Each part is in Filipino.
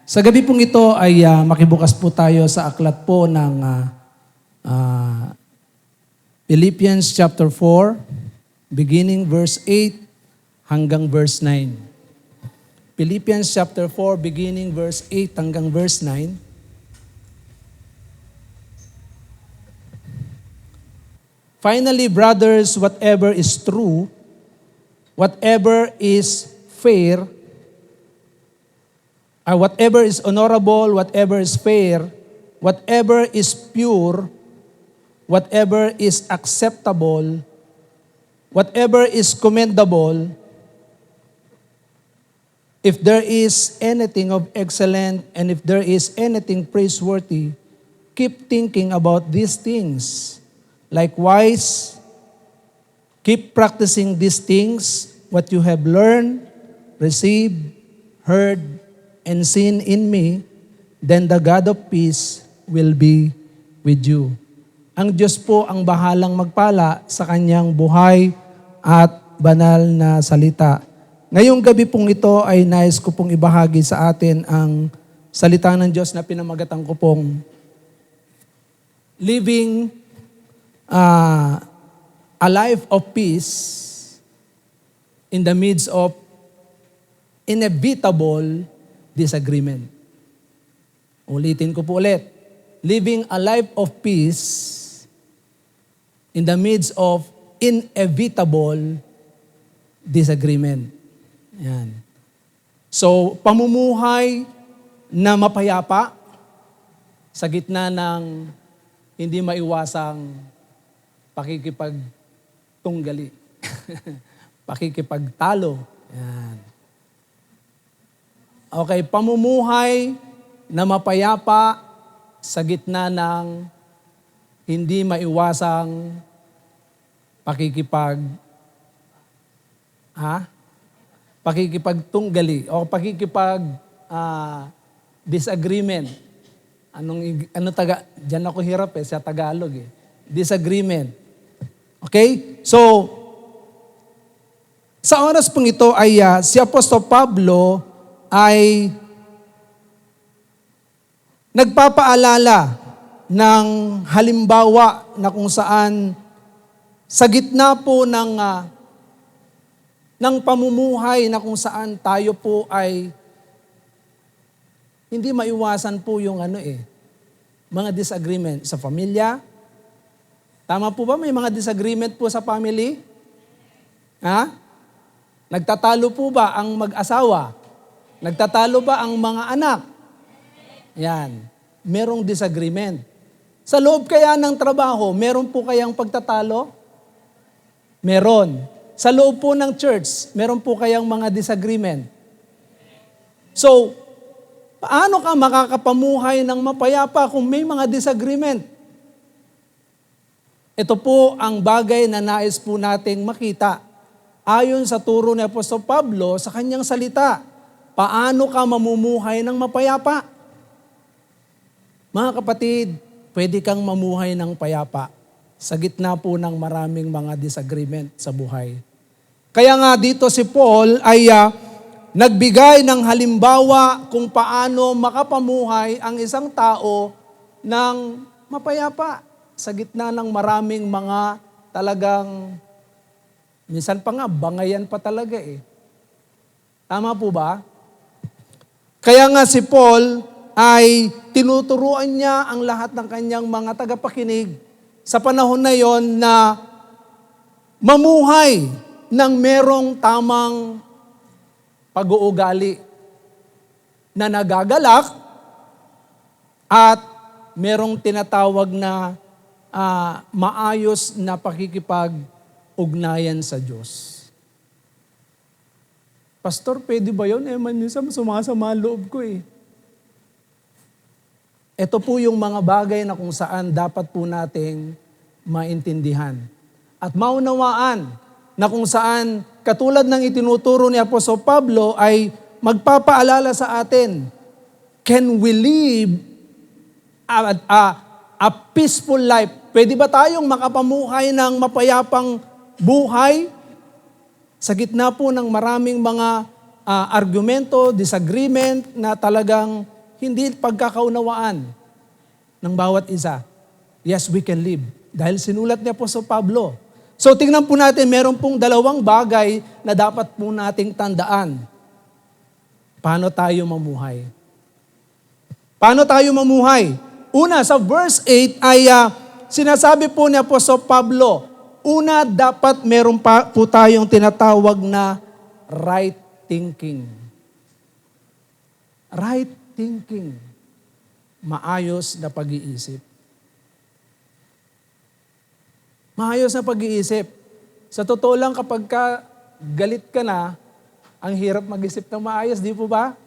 Sa gabi pong ito ay makibukas po tayo sa aklat po ng Philippians chapter 4, beginning verse 8 hanggang verse 9. Philippians chapter 4, beginning verse 8 hanggang verse 9. Finally, brothers, whatever is true, whatever is fair, whatever is honorable, whatever is fair, whatever is pure, whatever is acceptable, whatever is commendable, if there is anything of excellent and if there is anything praiseworthy, keep thinking about these things. Likewise, keep practicing these things, what you have learned, received, heard, and seen in me, then the God of peace will be with you. Ang Diyos po ang bahalang magpala sa kanyang buhay at banal na salita. Ngayong gabi pong ito ay nais ko pong ibahagi sa atin ang salita ng Diyos na pinamagatan ko pong living a life of peace in the midst of inevitable disagreement. Ulitin ko po ulit. Living a life of peace in the midst of inevitable disagreement. Yan. So, pamumuhay na mapayapa sa gitna ng hindi maiwasang pakikipagtunggali. Pakikipagtalo. Yan. Okay, pamumuhay na mapayapa sa gitna ng hindi maiwasang pakikipagtunggali o disagreement. Diyan ako hirap sa Tagalog Disagreement. Okay? So, sa oras pong ito ay si Apostol Pablo ay nagpapaalala ng halimbawa na kung saan sa gitna po ng pamumuhay na kung saan tayo po ay hindi maiwasan po yung mga disagreement sa pamilya. Tama po ba? May mga disagreement po sa family? Nagtatalo po ba ang mag-asawa? Nagtatalo ba ang mga anak? Yan. Merong disagreement. Sa loob kaya ng trabaho, meron po kayang pagtatalo? Meron. Sa loob po ng church, meron po kayang mga disagreement. So, paano ka makakapamuhay ng mapayapa kung may mga disagreement? Ito po ang bagay na nais po nating makita. Ayon sa turo ni Apostol Pablo sa kanyang salita, paano ka mamumuhay ng mapayapa? Mga kapatid, pwede kang mamuhay ng payapa sa gitna po ng maraming mga disagreement sa buhay. Kaya nga dito si Paul ay nagbigay ng halimbawa kung paano makapamuhay ang isang tao ng mapayapa sa gitna ng maraming mga talagang, minsan pa nga, bangayan pa talaga Tama po ba? Kaya nga si Paul ay tinuturuan niya ang lahat ng kanyang mga tagapakinig sa panahon na yon na mamuhay ng merong tamang pag-uugali na nagagalak at merong tinatawag na maayos na pakikipag-ugnayan sa Diyos. Pastor, pwede ba yun? Minsan sumasama loob ko Ito po yung mga bagay na kung saan dapat po nating maintindihan. At maunawaan na kung saan, katulad ng itinuturo ni Apostol Pablo, ay magpapaalala sa atin, can we live a peaceful life? Pwede ba tayong makapamuhay ng mapayapang buhay sa gitna po ng maraming mga argumento, disagreement na talagang hindi pagkakaunawaan ng bawat isa. Yes, we can live. Dahil sinulat niya po sa Pablo. So tingnan po natin, meron pong dalawang bagay na dapat po nating tandaan. Paano tayo mamuhay? Paano tayo mamuhay? Una, sa verse 8 ay sinasabi po ni Apostol Pablo, una, dapat meron po tayong tinatawag na right thinking. Right thinking. Maayos na pag-iisip. Maayos na pag-iisip. Sa totoo lang, kapag galit ka na, ang hirap mag-isip ng maayos, di po ba?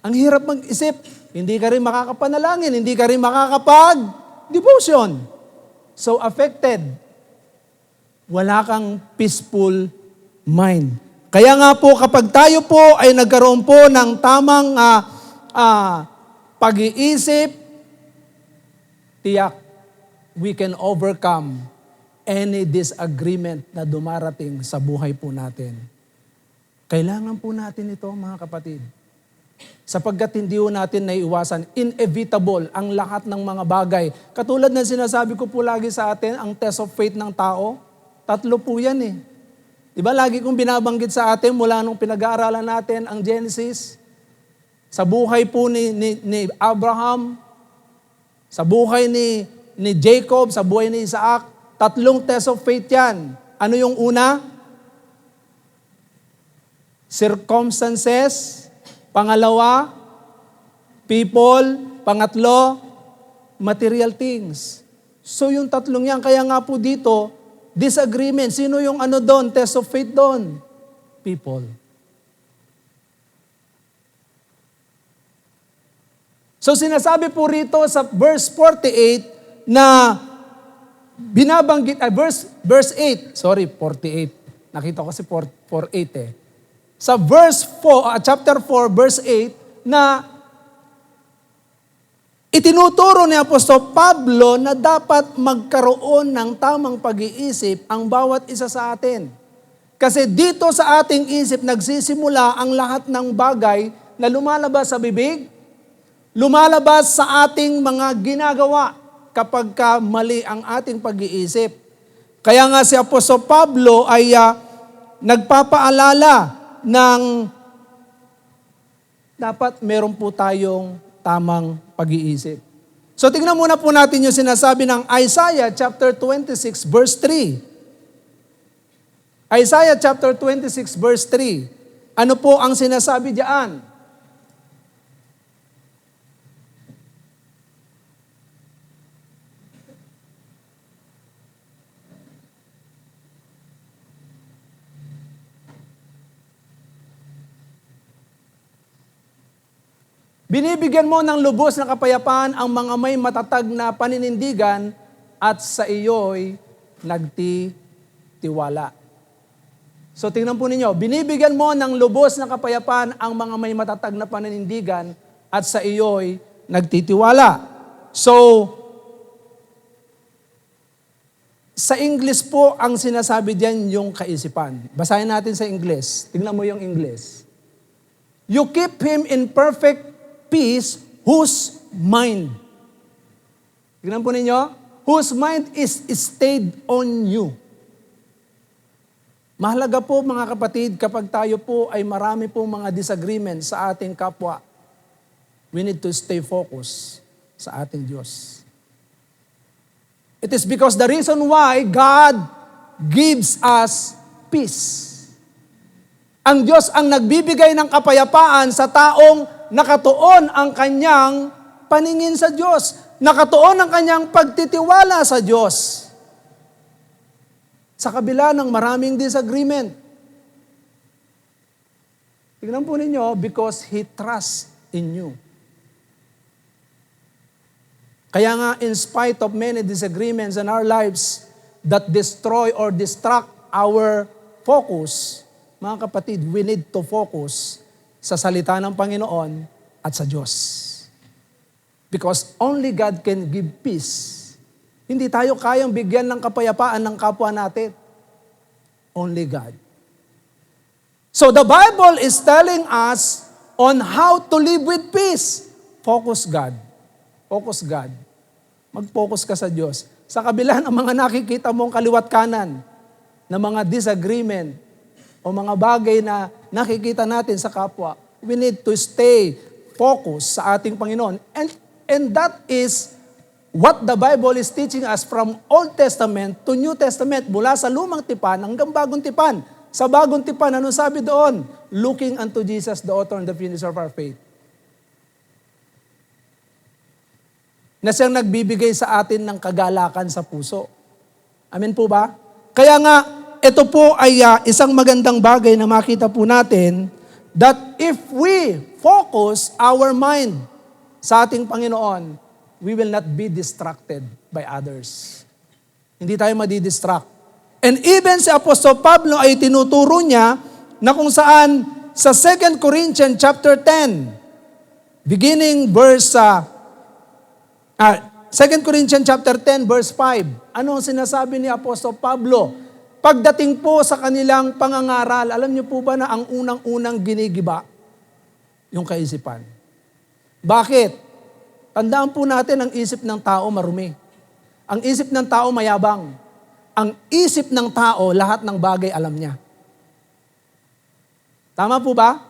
Ang hirap mag-isip. Hindi ka rin makakapanalangin, hindi ka rin makakapag-devotion. So affected. Wala kang peaceful mind. Kaya nga po, kapag tayo po ay nagkaroon po ng tamang pag-iisip, tiyak, we can overcome any disagreement na dumarating sa buhay po natin. Kailangan po natin ito, mga kapatid. Sapagkat hindi po natin naiiwasan, inevitable ang lahat ng mga bagay. Katulad ng sinasabi ko po lagi sa atin, ang test of faith ng tao, 3 po yan eh. Diba lagi kong binabanggit sa atin mula nung pinag-aaralan natin ang Genesis, sa buhay po ni Abraham, sa buhay ni Jacob, sa buhay ni Isaac, 3 test of faith yan. Ano yung una? Circumstances. Pangalawa, people. Pangatlo, material things. So yung 3 yan, kaya nga po dito, disagreement. Sino yung doon? Test of faith doon? People. So sinasabi po rito sa verse 48, na binabanggit, verse 8, 48. Nakita ko kasi 48 eh. Sa chapter 4, verse 8, na itinuturo ni Apostol Pablo na dapat magkaroon ng tamang pag-iisip ang bawat isa sa atin. Kasi dito sa ating isip, nagsisimula ang lahat ng bagay na lumalabas sa bibig, lumalabas sa ating mga ginagawa, kapag mali ang ating pag-iisip. Kaya nga si Apostol Pablo ay nagpapaalala ng dapat meron po tayong tamang pag-iisip. So tingnan muna po natin yung sinasabi ng Isaiah chapter 26 verse 3. Isaiah chapter 26 verse 3. Ano po ang sinasabi diyan? Binibigyan mo ng lubos na kapayapaan ang mga may matatag na paninindigan at sa iyo'y nagtitiwala. So tingnan po ninyo, binibigyan mo ng lubos na kapayapaan ang mga may matatag na paninindigan at sa iyo'y nagtitiwala. So, sa English po ang sinasabi diyan yung kaisipan. Basahin natin sa English. Tingnan mo yung English. You keep him in perfect peace, whose mind. Tignan po ninyo, whose mind is stayed on you. Mahalaga po mga kapatid, kapag tayo po ay marami po mga disagreements sa ating kapwa, we need to stay focused sa ating Diyos. It is because the reason why God gives us peace. Ang Diyos ang nagbibigay ng kapayapaan sa taong nakatuon ang kanyang paningin sa Diyos. Nakatuon ang kanyang pagtitiwala sa Diyos. Sa kabila ng maraming disagreement. Tingnan po ninyo, because He trusts in you. Kaya nga, in spite of many disagreements in our lives that destroy or distract our focus, mga kapatid, we need to focus sa salita ng Panginoon at sa Diyos. Because only God can give peace. Hindi tayo kayang bigyan ng kapayapaan ng kapwa natin. Only God. So the Bible is telling us on how to live with peace. Focus God. Focus God. Mag-focus ka sa Diyos. Sa kabila ng mga nakikita mong kaliwat kanan, na mga disagreement, o mga bagay na nakikita natin sa kapwa, we need to stay focused sa ating Panginoon. And that is what the Bible is teaching us from Old Testament to New Testament, mula sa lumang tipan hanggang bagong tipan. Sa bagong tipan, anong sabi doon? Looking unto Jesus, the author and the finisher of our faith. Na siyang nagbibigay sa atin ng kagalakan sa puso. Amen po ba? Kaya nga, ito po ay isang magandang bagay na makita po natin that if we focus our mind sa ating Panginoon, we will not be distracted by others. Hindi tayo madidistract. And even si Apostol Pablo ay tinuturo niya na kung saan sa 2 Corinthians chapter 10, beginning verse 2 Corinthians chapter 10 verse 5. Ano ang sinasabi ni Apostol Pablo? Pagdating po sa kanilang pangangaral, alam niyo po ba na ang unang-unang ginigiba? Yung kaisipan. Bakit? Tandaan po natin ang isip ng tao marumi. Ang isip ng tao mayabang. Ang isip ng tao, lahat ng bagay alam niya. Tama po ba?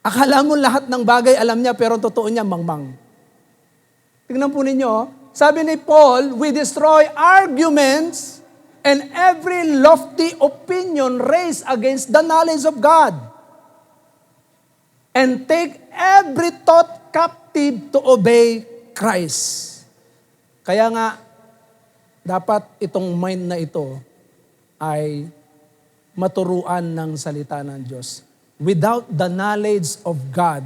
Akala mo lahat ng bagay alam niya, pero totoo niya mangmang. Tingnan po ninyo, sabi ni Paul, we destroy arguments and every lofty opinion raised against the knowledge of God, and take every thought captive to obey Christ. Kaya nga, dapat itong mind na ito ay maturuan ng salita ng Diyos. Without the knowledge of God,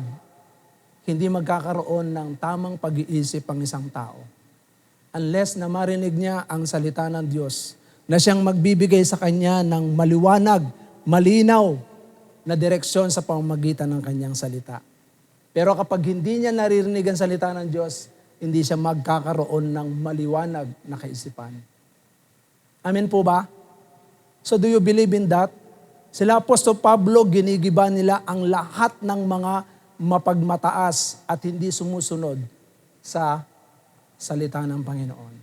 hindi magkakaroon ng tamang pag-iisip ang isang tao. Unless na marinig niya ang salita ng Diyos, na siyang magbibigay sa kanya ng maliwanag, malinaw na direksyon sa pamamagitan ng kanyang salita. Pero kapag hindi niya naririnig ang salita ng Diyos, hindi siya magkakaroon ng maliwanag na kaisipan. Amen po ba? So do you believe in that? Sila Apostol Pablo, ginigiba nila ang lahat ng mga mapagmataas at hindi sumusunod sa salita ng Panginoon.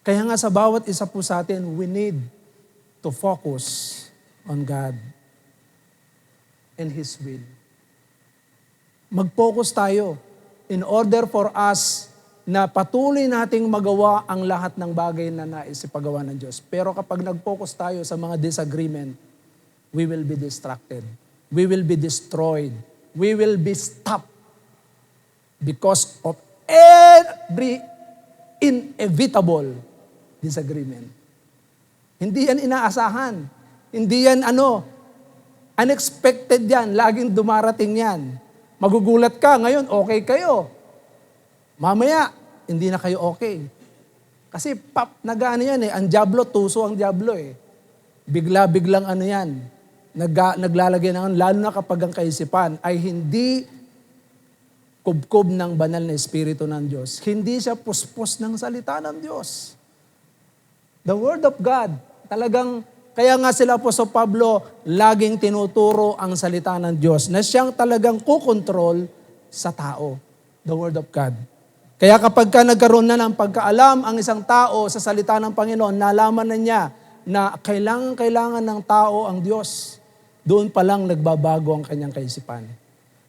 Kaya nga sa bawat isa po sa atin, we need to focus on God and His will. Mag-focus tayo in order for us na patuloy nating magawa ang lahat ng bagay na naisipagawa ng Diyos. Pero kapag nag-focus tayo sa mga disagreement, we will be distracted. We will be destroyed. We will be stopped because of every inevitable disagreement. Hindi yan inaasahan. Hindi yan unexpected yan. Laging dumarating yan. Magugulat ka, ngayon okay kayo. Mamaya, hindi na kayo okay. Kasi nag-ano yan ang diablo, tuso ang diablo Bigla-biglang yan. Naglalagay ng lalo na kapag ang kaisipan ay hindi kubkob ng banal na Espiritu ng Diyos. Hindi siya puspos ng salita ng Diyos. The Word of God. Talagang, kaya nga sila po sa Pablo, laging tinuturo ang salita ng Diyos na siyang talagang kukontrol sa tao. The Word of God. Kaya kapag ka nagkaroon na ng pagkaalam ang isang tao sa salita ng Panginoon, nalaman na niya na kailangan ng tao ang Diyos. Doon pa lang nagbabago ang kanyang kaisipan.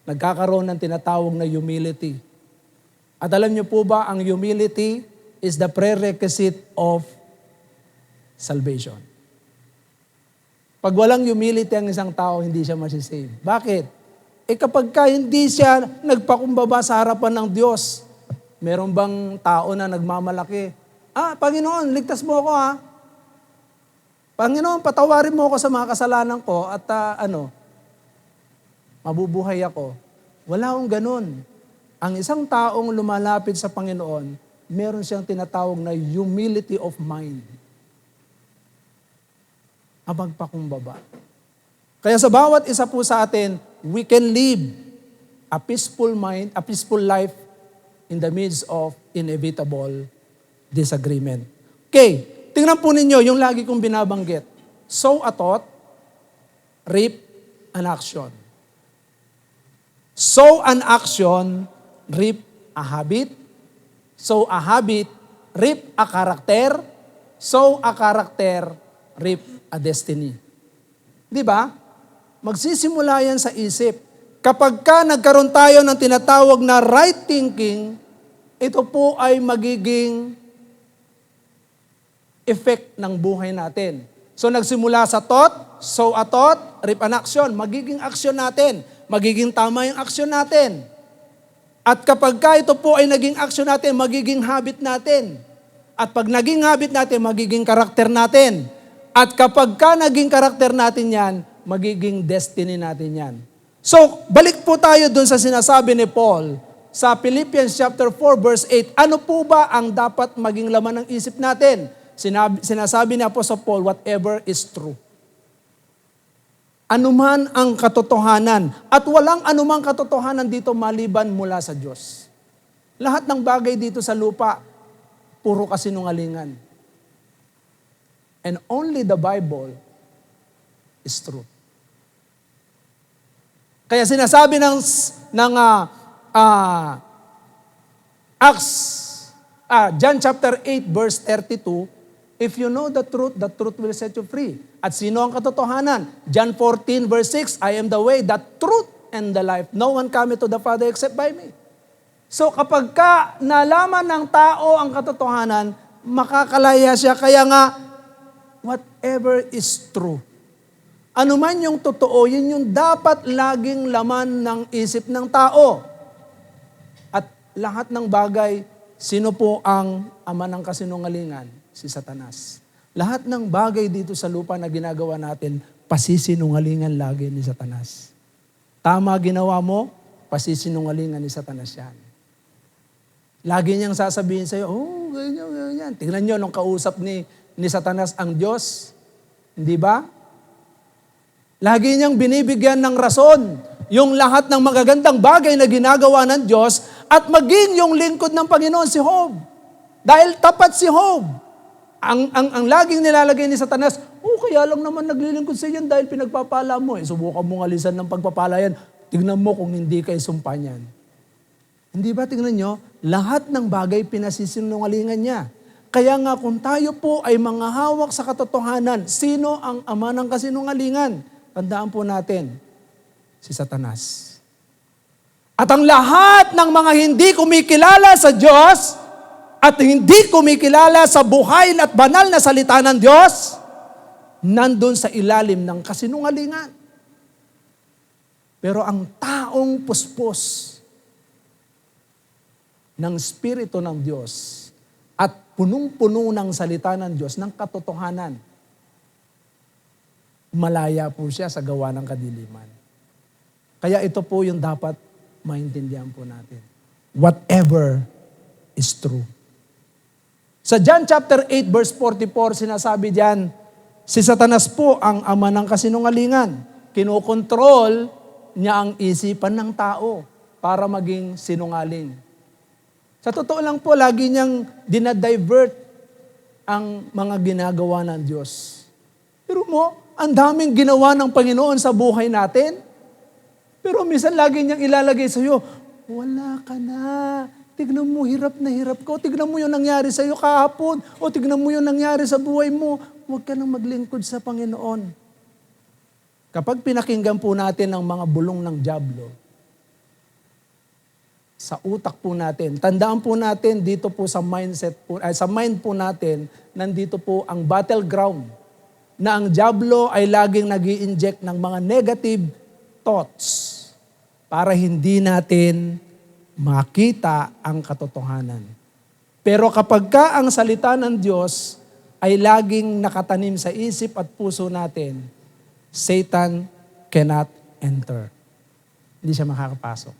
Nagkakaroon ng tinatawag na humility. At alam niyo po ba, ang humility is the prerequisite of salvation. Pag walang humility ang isang tao, hindi siya masisave. Bakit? Kapag ka hindi siya nagpakumbaba sa harapan ng Diyos, meron bang tao na nagmamalaki? Panginoon, ligtas mo ako Panginoon, patawarin mo ako sa mga kasalanan ko at mabubuhay ako. Wala akong ganun. Ang isang taong lumalapit sa Panginoon, meron siyang tinatawag na humility of mind. Magpakumbaba. Kaya sa bawat isa po sa atin, we can live a peaceful mind, a peaceful life in the midst of inevitable disagreement. Okay, tingnan po ninyo yung lagi kong binabanggit. Sow a thought, reap an action. Sow an action, reap a habit. Sow a habit, reap a character. Sow a character, reap a destiny. Di ba? Magsisimula yan sa isip. Kapag ka nagkaroon tayo ng tinatawag na right thinking, ito po ay magiging effect ng buhay natin. So nagsimula sa thought, sow a thought, reap an action. Magiging action natin. Magiging tama yung action natin. At kapag ka ito po ay naging action natin, magiging habit natin. At pag naging habit natin, magiging karakter natin. At kapag ka naging karakter natin yan, magiging destiny natin yan. So, balik po tayo dun sa sinasabi ni Paul sa Philippians chapter 4 verse 8. Ano po ba ang dapat maging laman ng isip natin? Sinasabi ni Apostle Paul, whatever is true. Anuman ang katotohanan. At walang anumang katotohanan dito maliban mula sa Diyos. Lahat ng bagay dito sa lupa, puro kasinungalingan. And only the Bible is true. Kaya sinasabi ng Acts, John chapter 8 verse 32, if you know the truth will set you free. At sino ang katotohanan? John 14 verse 6, I am the way, the truth, and the life. No one cometh to the Father except by me. So kapag ka nalaman ng tao ang katotohanan, makakalaya siya. Kaya nga, whatever is true. Ano man yung totoo, yun yung dapat laging laman ng isip ng tao. At lahat ng bagay, sino po ang ama ng kasinungalingan? Si Satanas. Lahat ng bagay dito sa lupa na ginagawa natin, pasisinungalingan lagi ni Satanas. Tama ginawa mo, pasisinungalingan ni Satanas yan. Lagi niyang sasabihin sa'yo, ganyan, ganyan. Tingnan niyo nung kausap ni Satanas ang Diyos. Hindi ba? Lagi niyang binibigyan ng rason yung lahat ng magagandang bagay na ginagawa ng Diyos at maging yung lingkod ng Panginoon si Job. Dahil tapat si Job. Ang laging nilalagay ni Satanas, kaya lang naman naglilingkod sa iyan dahil pinagpapala mo. Subukan mong alisan ng pagpapala yan. Tignan mo kung hindi kayo sumpa niyan. Hindi ba, tignan nyo? Lahat ng bagay pinasisinungalingan niya. Kaya nga kung tayo po ay mga hawak sa katotohanan, sino ang ama ng kasinungalingan? Tandaan po natin, si Satanas. At ang lahat ng mga hindi kumikilala sa Diyos at hindi kumikilala sa buhay at banal na salita ng Diyos, nandun sa ilalim ng kasinungalingan. Pero ang taong puspos ng Espiritu ng Diyos at punong-puno ng salita ng Diyos, ng katotohanan, malaya po siya sa gawa ng kadiliman. Kaya ito po yung dapat maintindihan po natin. Whatever is true. Sa John chapter 8 verse 44, sinasabi diyan, si Satanas po ang ama ng kasinungalingan. Kinokontrol niya ang isipan ng tao para maging sinungaling. Sa totoo lang po, lagi niyang dinadivert ang mga ginagawa ng Diyos. Pero ang daming ginawa ng Panginoon sa buhay natin. Pero minsan lagi niyang ilalagay sa iyo, wala ka na. Tignan mo, hirap na hirap ka. O tignan mo yung nangyari sa iyo kahapon. O tignan mo yung nangyari sa buhay mo. Huwag ka nang maglingkod sa Panginoon. Kapag pinakinggan po natin ang mga bulong ng dyablo, sa utak po natin, tandaan po natin dito po sa mindset po, sa mind po natin, nandito po ang battleground na ang dyablo ay laging nag-i-inject ng mga negative thoughts para hindi natin makita ang katotohanan. Pero kapag ka ang salita ng Diyos ay laging nakatanim sa isip at puso natin, Satan cannot enter. Hindi siya makakapasok.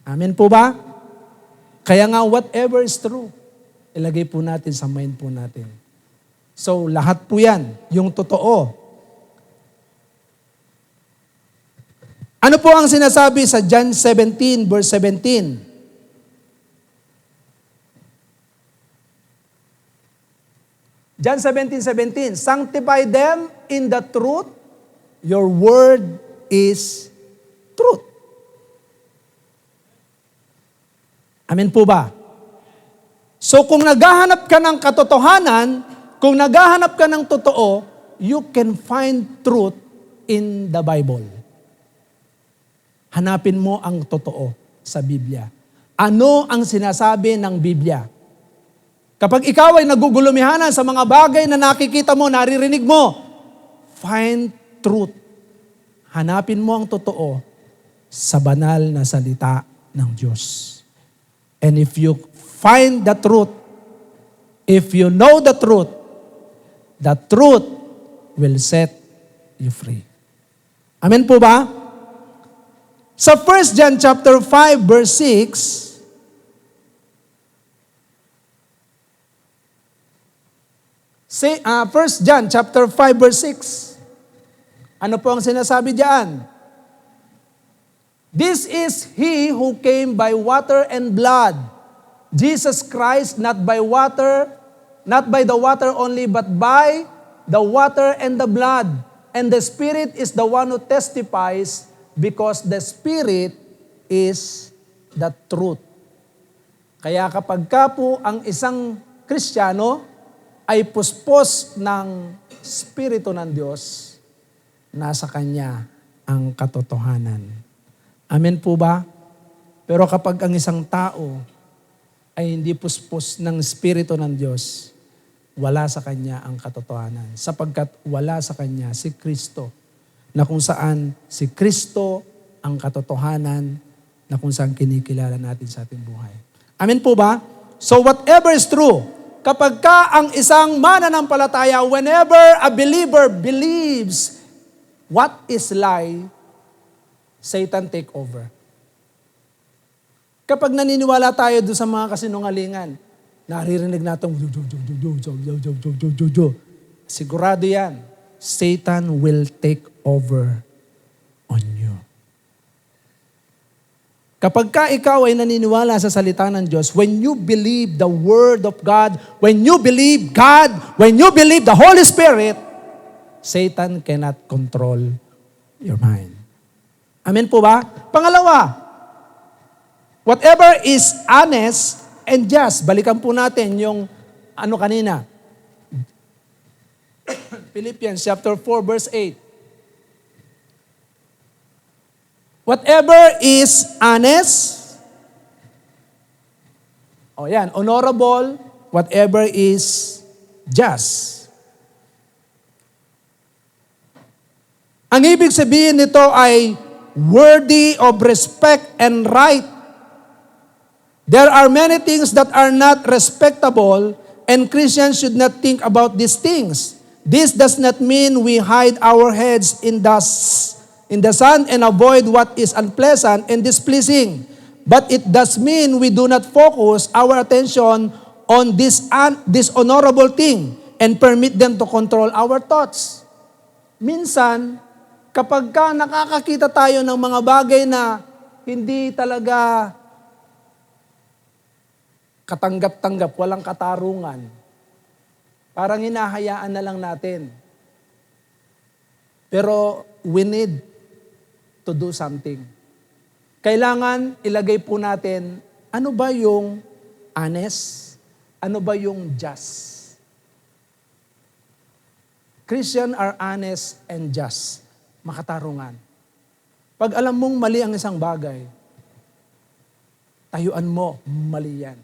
Amen po ba? Kaya nga whatever is true, ilagay po natin sa mind po natin. So lahat po yan, yung totoo. Ano po ang sinasabi sa John 17 verse 17? John 17:17, sanctify them in the truth, your word is truth. Amen po ba? So kung naghahanap ka ng katotohanan, kung naghahanap ka ng totoo, you can find truth in the Bible. Hanapin mo ang totoo sa Biblia. Ano ang sinasabi ng Biblia? Kapag ikaw ay nagugulumihanan sa mga bagay na nakikita mo, naririnig mo, find truth. Hanapin mo ang totoo sa banal na salita ng Diyos. And if you find the truth, if you know the truth will set you free. Amen po ba? Sa 1 John chapter 5 verse 6, 1 John chapter 5 verse 6. Ano po ang sinasabi diyan? This is He who came by water and blood, Jesus Christ, not by the water only, but by the water and the blood. And the Spirit is the one who testifies, because the Spirit is the truth. Kaya kapag ka po ang isang Kristiyano ay puspos ng Espiritu ng Diyos, nasa Kanya ang katotohanan. Amen po ba? Pero kapag ang isang tao ay hindi puspos ng Espiritu ng Diyos, wala sa Kanya ang katotohanan. Sapagkat wala sa Kanya si Kristo, na kung saan si Kristo ang katotohanan na kung saan kinikilala natin sa ating buhay. Amen po ba? So whatever is true, kapag ka ang isang mananampalataya, whenever a believer believes what is lie, Satan take over. Kapag naniniwala tayo doon sa mga kasinungalingan, naririnig natin, sigurado yan, Satan will take over on you. Kapag ka ikaw ay naniniwala sa salita ng Diyos, when you believe the Word of God, when you believe God, when you believe the Holy Spirit, Satan cannot control your mind. Amen po ba? Pangalawa, whatever is honest and just. Balikan po natin yung ano kanina. Philippians chapter 4 verse 8. Whatever is honest, honorable, whatever is just. Ang ibig sabihin nito ay worthy of respect and right. There are many things that are not respectable, and Christians should not think about these things. This does not mean we hide our heads in the sun and avoid what is unpleasant and displeasing. But it does mean we do not focus our attention on this dishonorable thing and permit them to control our thoughts. Minsan, kapag ka nakakakita tayo ng mga bagay na hindi talaga katanggap-tanggap, walang katarungan, parang hinahayaan na lang natin. Pero we need to do something. Kailangan ilagay po natin, ano ba yung honest? Ano ba yung just? Christians are honest and just. Makatarungan. Pag alam mong mali ang isang bagay, tayuan mo, mali yan.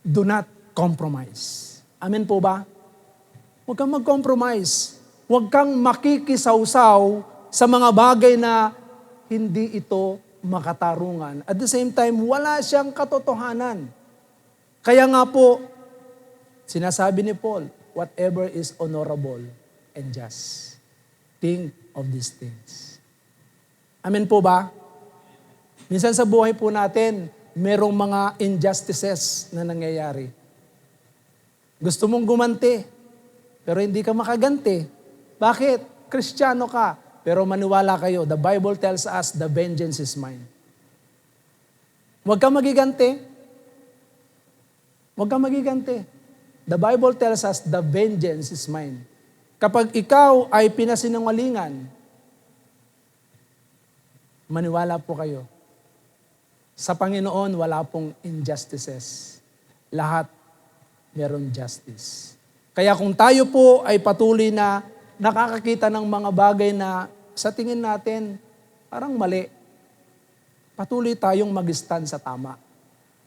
Do not compromise. Amen po ba? Huwag kang mag-compromise. Huwag kang makikisawsaw sa mga bagay na hindi ito makatarungan. At the same time, wala siyang katotohanan. Kaya nga po, sinasabi ni Paul, whatever is honorable and just. Think of these things. Amen po ba? Minsan sa buhay po natin, merong mga injustices na nangyayari. Gusto mong gumanti, pero hindi ka makaganti. Bakit? Kristiyano ka, pero maniwala kayo, the Bible tells us the vengeance is mine. Huwag kang magiganti. Huwag kang magiganti. The Bible tells us the vengeance is mine. Kapag ikaw ay pinasinungalingan, Maniwala po kayo. Sa Panginoon, wala pong injustices. Lahat meron justice. Kaya kung tayo po ay patuloy na nakakakita ng mga bagay na sa tingin natin parang mali, patuloy tayong mag-stand sa tama.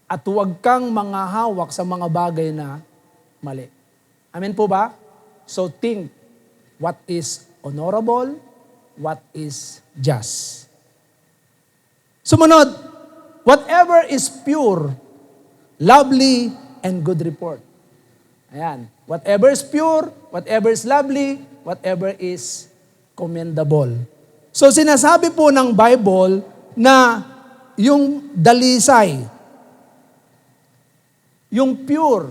At huwag kang manghahawak sa mga bagay na mali. Amen po ba? So think what is honorable, what is just. Sumunod, whatever is pure, lovely, and good report. Ayan. Whatever is pure, whatever is lovely, whatever is commendable. So sinasabi po ng Bible na yung dalisay, yung pure,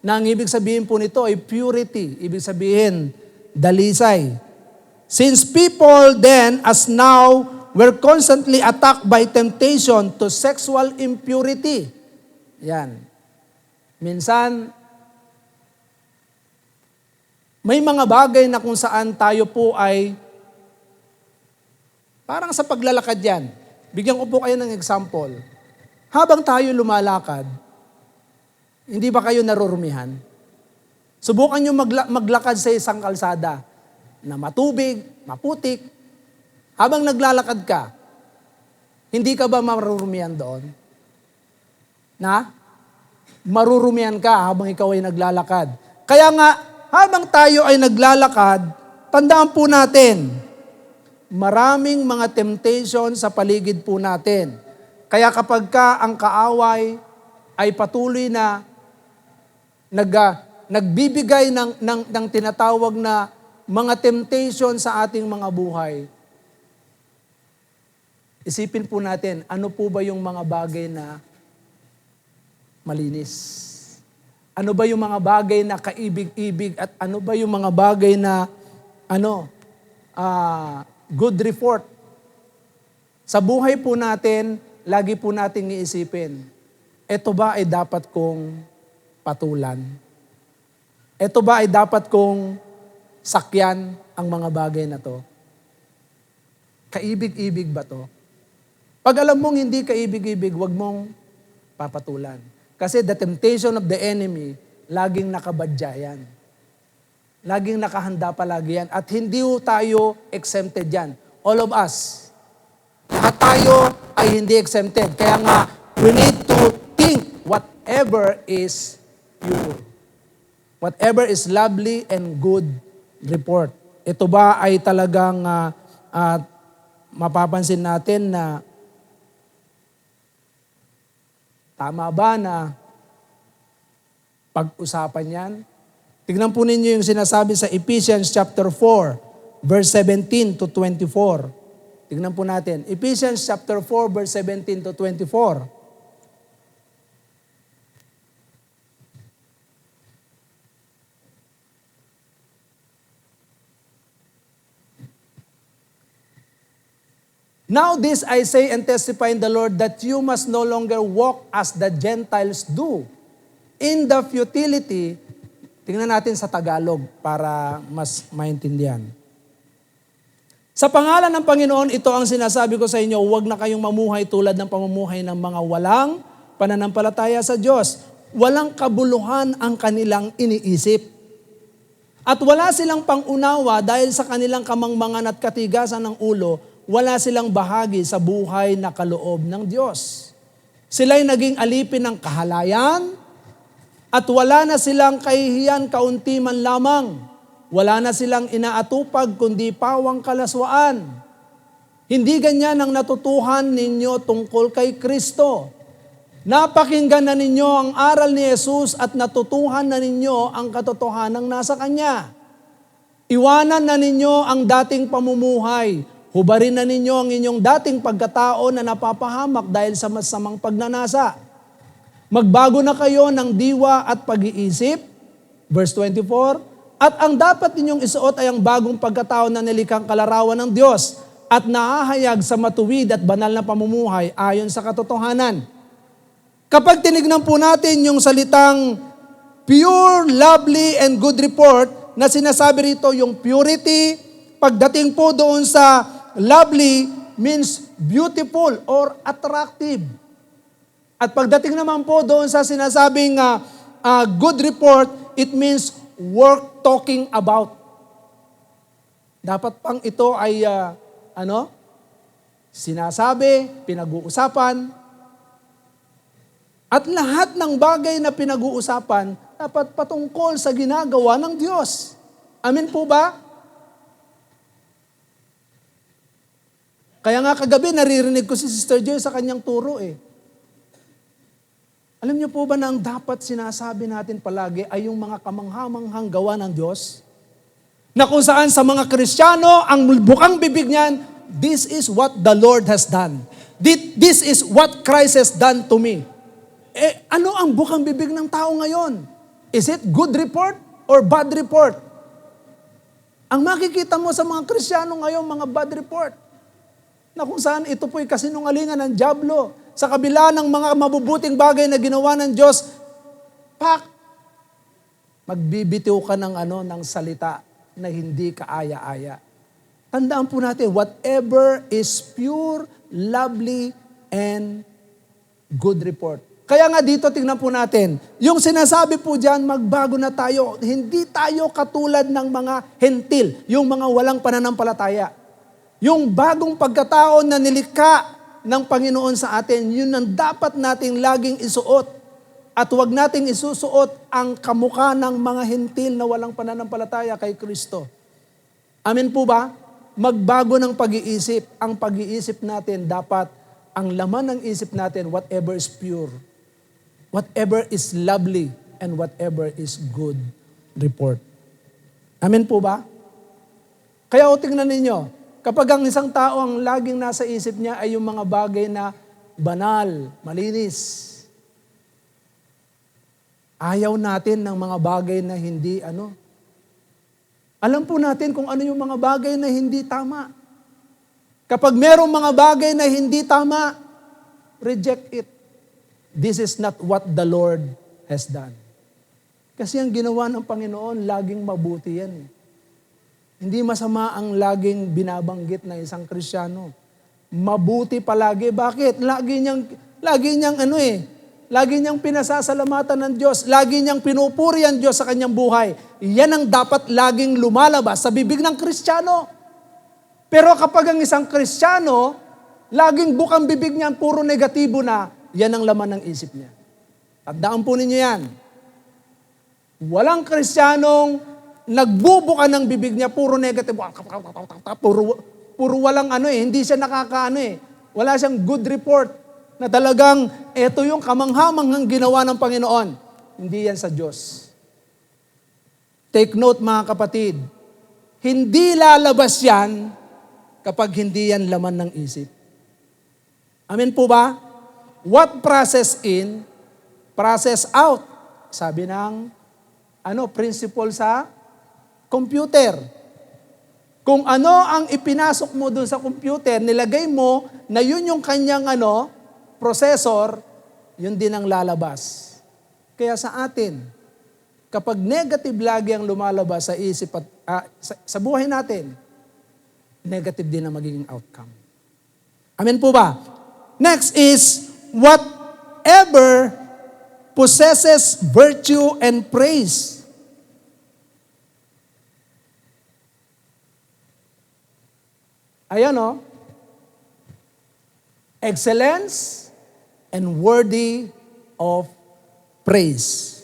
na ang ibig sabihin po nito ay purity. Ibig sabihin, dalisay. Since people then, as now, were constantly attacked by temptation to sexual impurity. Yan. Minsan, may mga bagay na kung saan tayo po ay parang sa paglalakad yan. Bigyan ko po kayo ng example. Habang tayo lumalakad, hindi ba kayo narurumihan? Subukan nyo maglakad sa isang kalsada na matubig, maputik. Habang naglalakad ka, hindi ka ba marurumihan doon? Na? Marurumihan ka habang ikaw ay naglalakad. Kaya nga, habang tayo ay naglalakad, tandaan po natin, maraming mga temptation sa paligid po natin. Kaya kapag ka ang kaaway ay patuloy na nagbibigay ng tinatawag na mga temptation sa ating mga buhay, isipin po natin, ano po ba yung mga bagay na malinis? Ano ba yung mga bagay na kaibig-ibig at ano ba yung mga bagay na good report? Sa buhay po natin, lagi po nating iisipin, ito ba ay dapat kong patulan? Ito ba ay dapat kong sakyan ang mga bagay na to? Kaibig-ibig ba to? Pag alam mong hindi kaibig-ibig, huwag mong papatulan. Kasi the temptation of the enemy, laging nakabadya yan. Laging nakahanda palagi yan. At hindi tayo exempted yan. All of us. Lahat tayo ay hindi exempted. Kaya nga, we need to think whatever is pure. Whatever is lovely and good report. Ito ba ay talagang mapapansin natin na tama ba na pag-usapan yan? Tignan po ninyo yung sinasabi sa Ephesians chapter 4, verse 17 to 24. Tignan po natin. Ephesians chapter 4, verse 17 to 24. Now this I say and testify in the Lord that you must no longer walk as the Gentiles do, in the futility. Tingnan natin sa Tagalog para mas maintindihan. Sa pangalan ng Panginoon, ito ang sinasabi ko sa inyo, huwag na kayong mamuhay tulad ng pamumuhay ng mga walang pananampalataya sa Diyos. Walang kabuluhan ang kanilang iniisip. At wala silang pangunawa dahil sa kanilang kamangmangan at katigasan ng ulo, wala silang bahagi sa buhay na kaloob ng Diyos. Sila'y naging alipin ng kahalayan at wala na silang kahihiyan kaunti man lamang. Wala na silang inaatupag kundi pawang kalaswaan. Hindi ganyan ang natutuhan ninyo tungkol kay Kristo. Napakinggan na ninyo ang aral ni Jesus at natutuhan na ninyo ang katotohanang nasa Kanya. Iwanan na ninyo ang dating pamumuhay. Hubarin na ninyo ang inyong dating pagkatao na napapahamak dahil sa masamang pagnanasa. Magbago na kayo ng diwa at pag-iisip. Verse 24, at ang dapat ninyong isuot ay ang bagong pagkatao na nilikang kalarawan ng Diyos at nahahayag sa matuwid at banal na pamumuhay ayon sa katotohanan. Kapag tinignan po natin yung salitang pure, lovely, and good report na sinasabi rito yung purity, pagdating po doon sa lovely, means beautiful or attractive. At pagdating naman po doon sa sinasabing good report, it means worth talking about. Dapat pang ito ay sinasabi, pinag-uusapan, at lahat ng bagay na pinag-uusapan dapat patungkol sa ginagawa ng Diyos. Amen po ba? Kaya nga kagabi naririnig ko si Sister Joy sa kanyang turo Alam niyo po ba na ang dapat sinasabi natin palagi ay yung mga kamanghamanghang gawa ng Diyos? Na kung saan sa mga Kristiyano, ang bukang bibig niyan, this is what the Lord has done. This is what Christ has done to me. Ano ang bukang bibig ng tao ngayon? Is it good report or bad report? Ang makikita mo sa mga Kristiyano ngayon, mga bad report. Na kung saan ito po'y kasinungalingan ng dyablo. Sa kabila ng mga mabubuting bagay na ginawa ng Diyos, magbibitiw ka ng salita na hindi kaaya-aya. Tandaan po natin, whatever is pure, lovely, and good report. Kaya nga dito, tingnan po natin, yung sinasabi po dyan, magbago na tayo. Hindi tayo katulad ng mga hentil, yung mga walang pananampalataya. Yung bagong pagkatao na nilikha ng Panginoon sa atin, yun ang dapat nating laging isuot. At huwag nating isusuot ang kamukha ng mga hentil na walang pananampalataya kay Kristo. Amen po ba? Magbago ng pag-iisip. Ang pag-iisip natin dapat, ang laman ng isip natin, whatever is pure, whatever is lovely, and whatever is good report. Amen po ba? Kaya tingnan ninyo, kapag ang isang tao ang laging nasa isip niya ay yung mga bagay na banal, malinis, ayaw natin ng mga bagay na hindi Alam po natin kung ano yung mga bagay na hindi tama. Kapag merong mga bagay na hindi tama, reject it. This is not what the Lord has done. Kasi ang ginawa ng Panginoon, laging mabuti yan. Hindi masama ang laging binabanggit na isang Kristiyano. Mabuti palagi. Bakit? Lagi niyang pinasasalamatan ng Diyos. Lagi niyang pinupuri ang Diyos sa kanyang buhay. Yan ang dapat laging lumalabas sa bibig ng Kristiyano. Pero kapag ang isang Kristiyano, laging bukang bibig niya puro negatibo na, yan ang laman ng isip niya. Tandaan po ninyo yan. Walang Kristiyanong nagbubuka ng bibig niya, puro negative, puro walang hindi siya wala siyang good report na talagang ito yung kamanghamanghang ginawa ng Panginoon. Hindi yan sa Diyos. Take note mga kapatid, hindi lalabas yan kapag hindi yan laman ng isip. Amen po ba? What process in, process out. Sabi ng principle sa computer. Kung ano ang ipinasok mo dun sa computer, nilagay mo na yun yung kanyang processor, yun din ang lalabas. Kaya sa atin, kapag negative lagi ang lumalabas sa isip at sa buhay natin, negative din ang magiging outcome. Amen po ba? Next is, whatever possesses virtue and praise. Ayan excellence and worthy of praise.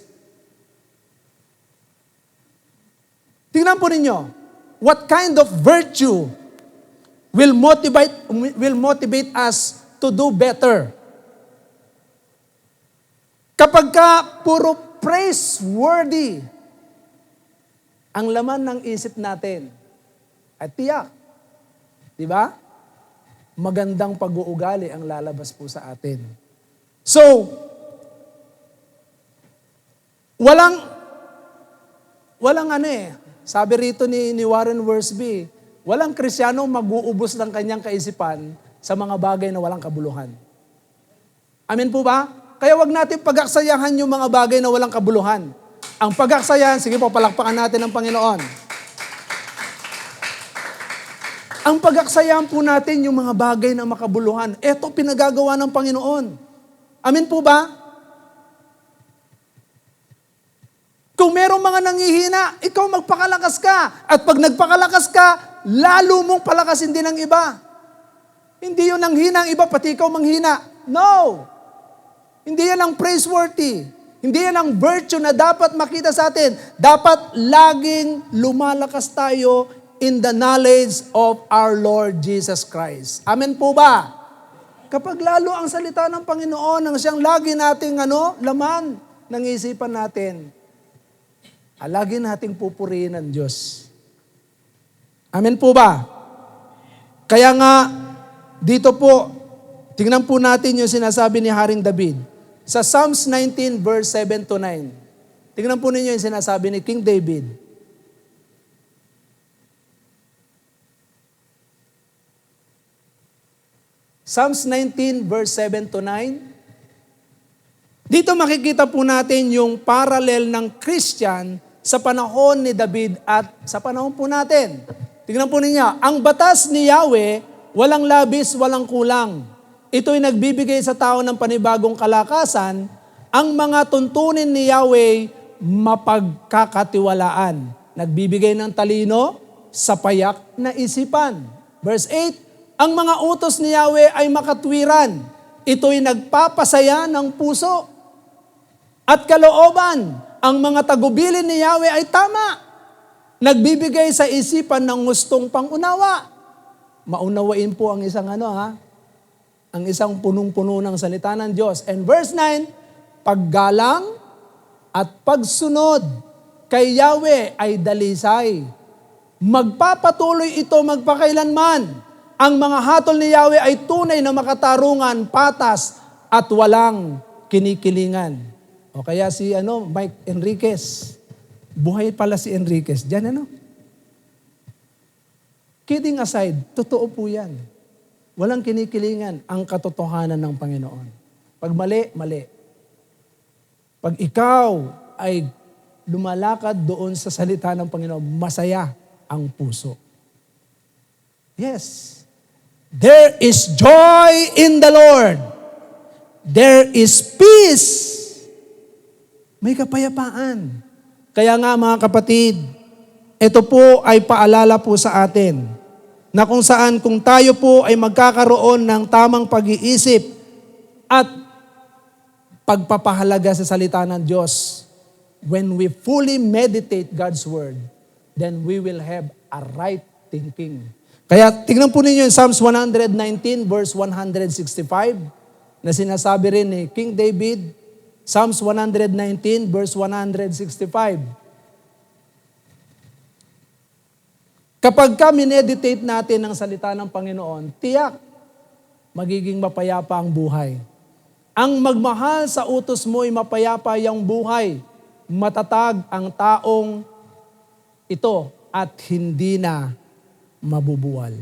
Tingnan po ninyo, what kind of virtue will motivate us to do better? Kapag puro praiseworthy ang laman ng isip natin, at tiyak, di ba? Magandang pag-uugali ang lalabas po sa atin. So, walang sabi rito ni Warren Wiersbe, walang Kristiyano mag-uubos ng kanyang kaisipan sa mga bagay na walang kabuluhan. Amen po ba? Kaya wag natin pagaksayahan yung mga bagay na walang kabuluhan. Ang pagaksayahan, sige po, palakpakan natin ng Panginoon. Ang pag-aksayahan po natin yung mga bagay na makabuluhan. Ito pinagagawa ng Panginoon. Amen po ba? Kung merong mga nanghihina, ikaw magpakalakas ka. At pag nagpakalakas ka, lalo mong palakasin din ang iba. Hindi yun ang hina ang iba, pati ikaw manghina. No! Hindi yan ang praiseworthy. Hindi yan ang virtue na dapat makita sa atin. Dapat laging lumalakas tayo in the knowledge of our Lord Jesus Christ. Amen po ba? Kapag lalo ang salita ng Panginoon, ang siyang lagi nating laman ng isipan natin, lagi nating pupurihin ang Diyos. Amen po ba? Kaya nga, dito po, tingnan po natin yung sinasabi ni Haring David. Sa Psalms 19 verse 7 to 9. Tingnan po ninyo yung sinasabi ni King David. Psalms 19 verse 7 to 9. Dito makikita po natin yung parallel ng Christian sa panahon ni David at sa panahon po natin. Tingnan po ninyo, ang batas ni Yahweh, walang labis, walang kulang. Ito'y nagbibigay sa tao ng panibagong kalakasan. Ang mga tuntunin ni Yahweh, mapagkakatiwalaan. Nagbibigay ng talino sa payak na isipan. Verse 8, ang mga utos ni Yahweh ay makatwiran. Ito'y nagpapasaya ng puso. At kalooban, ang mga tagubilin ni Yahweh ay tama. Nagbibigay sa isipan ng gustong pangunawa. Maunawain po ang isang ang isang punong-puno ng salita ng Diyos. And verse 9, paggalang at pagsunod kay Yahweh ay dalisay. Magpapatuloy ito magpakailanman. Ang mga hatol ni Yahweh ay tunay na makatarungan, patas, at walang kinikilingan. O kaya si Mike Enriquez. Buhay pala si Enriquez. Diyan Kidding aside, totoo po yan. Walang kinikilingan ang katotohanan ng Panginoon. Pag mali, mali. Pag ikaw ay lumalakad doon sa salita ng Panginoon, masaya ang puso. Yes. There is joy in the Lord. There is peace. May kapayapaan. Kaya nga mga kapatid, ito po ay paalala po sa atin na kung saan kung tayo po ay magkakaroon ng tamang pag-iisip at pagpapahalaga sa salita ng Diyos, when we fully meditate God's Word, then we will have a right thinking. Kaya tingnan po ninyo yung Psalms 119 verse 165 na sinasabi rin ni King David, Psalms 119 verse 165. Kapag ka mineditate natin ang salita ng Panginoon, tiyak, magiging mapayapa ang buhay. Ang magmahal sa utos mo ay mapayapa yung buhay. Matatag ang taong ito at hindi na mabubuwal.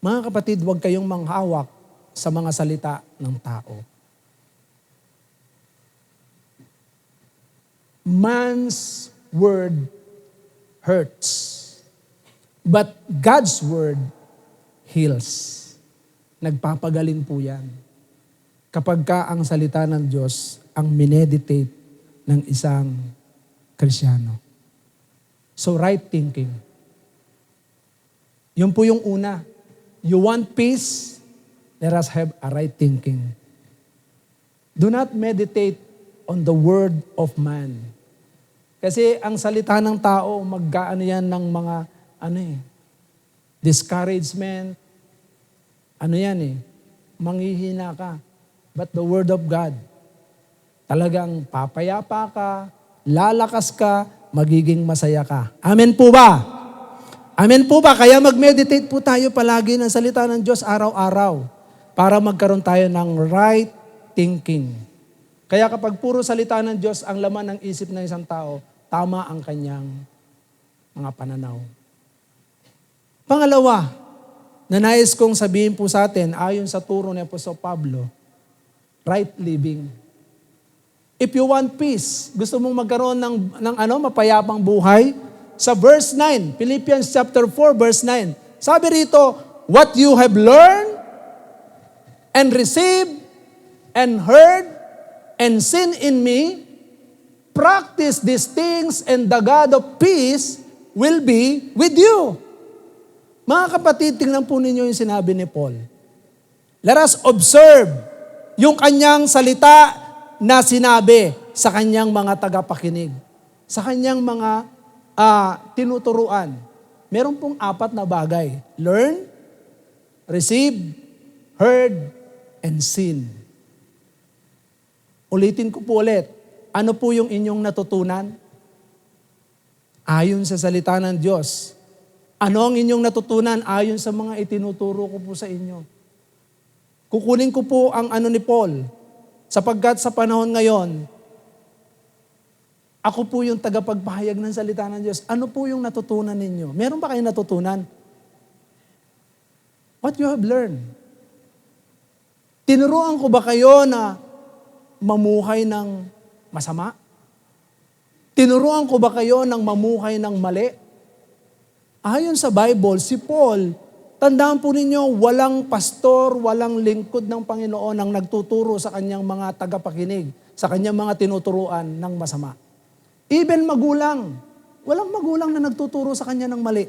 Mga kapatid, huwag kayong manghawak sa mga salita ng tao. Man's word hurts. But God's word heals. Nagpapagaling po yan. Kapag ka ang salita ng Diyos ang mineditate ng isang Krisyano. So right thinking. Yun po yung una. You want peace? Let us have a right thinking. Do not meditate on the word of man. Kasi ang salita ng tao, magkaano yan ng mga, discouragement. Manghihina ka. But the word of God, talagang papayapa ka, lalakas ka, magiging masaya ka. Amen po ba? Amen po ba? Kaya mag-meditate po tayo palagi ng salita ng Diyos araw-araw para magkaroon tayo ng right thinking. Kaya kapag puro salita ng Diyos ang laman ng isip ng isang tao, tama ang kanyang mga pananaw. Pangalawa, na nais kong sabihin po sa atin, ayon sa turo ni Apostol Pablo, right living. If you want peace, gusto mong magkaroon ng mapayapang buhay, sa verse 9, Philippians chapter 4, verse 9. Sabi rito, what you have learned and received and heard and seen in me, practice these things and the God of peace will be with you. Mga kapatid, tingnan po ninyo yung sinabi ni Paul. Let us observe yung kanyang salita na sinabi sa kanyang mga tagapakinig, sa kanyang mga tinuturuan. Meron pong 4 na bagay. Learn, receive, heard, and seen. Ulitin ko po ulit. Ano po yung inyong natutunan? Ayon sa salita ng Diyos. Ano ang inyong natutunan ayon sa mga itinuturo ko po sa inyo? Kukunin ko po ang ano ni Paul, sapagkat sa panahon ngayon, ako po yung tagapagpahayag ng salita ng Diyos. Ano po yung natutunan ninyo? Meron ba kayong natutunan? What you have learned? Tinuruan ko ba kayo na mamuhay ng masama? Tinuruan ko ba kayo ng mamuhay ng mali? Ayon sa Bible, si Paul, tandaan po ninyo, walang pastor, walang lingkod ng Panginoon ang nagtuturo sa kanyang mga tagapakinig, sa kanyang mga tinuturuan ng masama. Even magulang, walang magulang na nagtuturo sa kanya ng mali.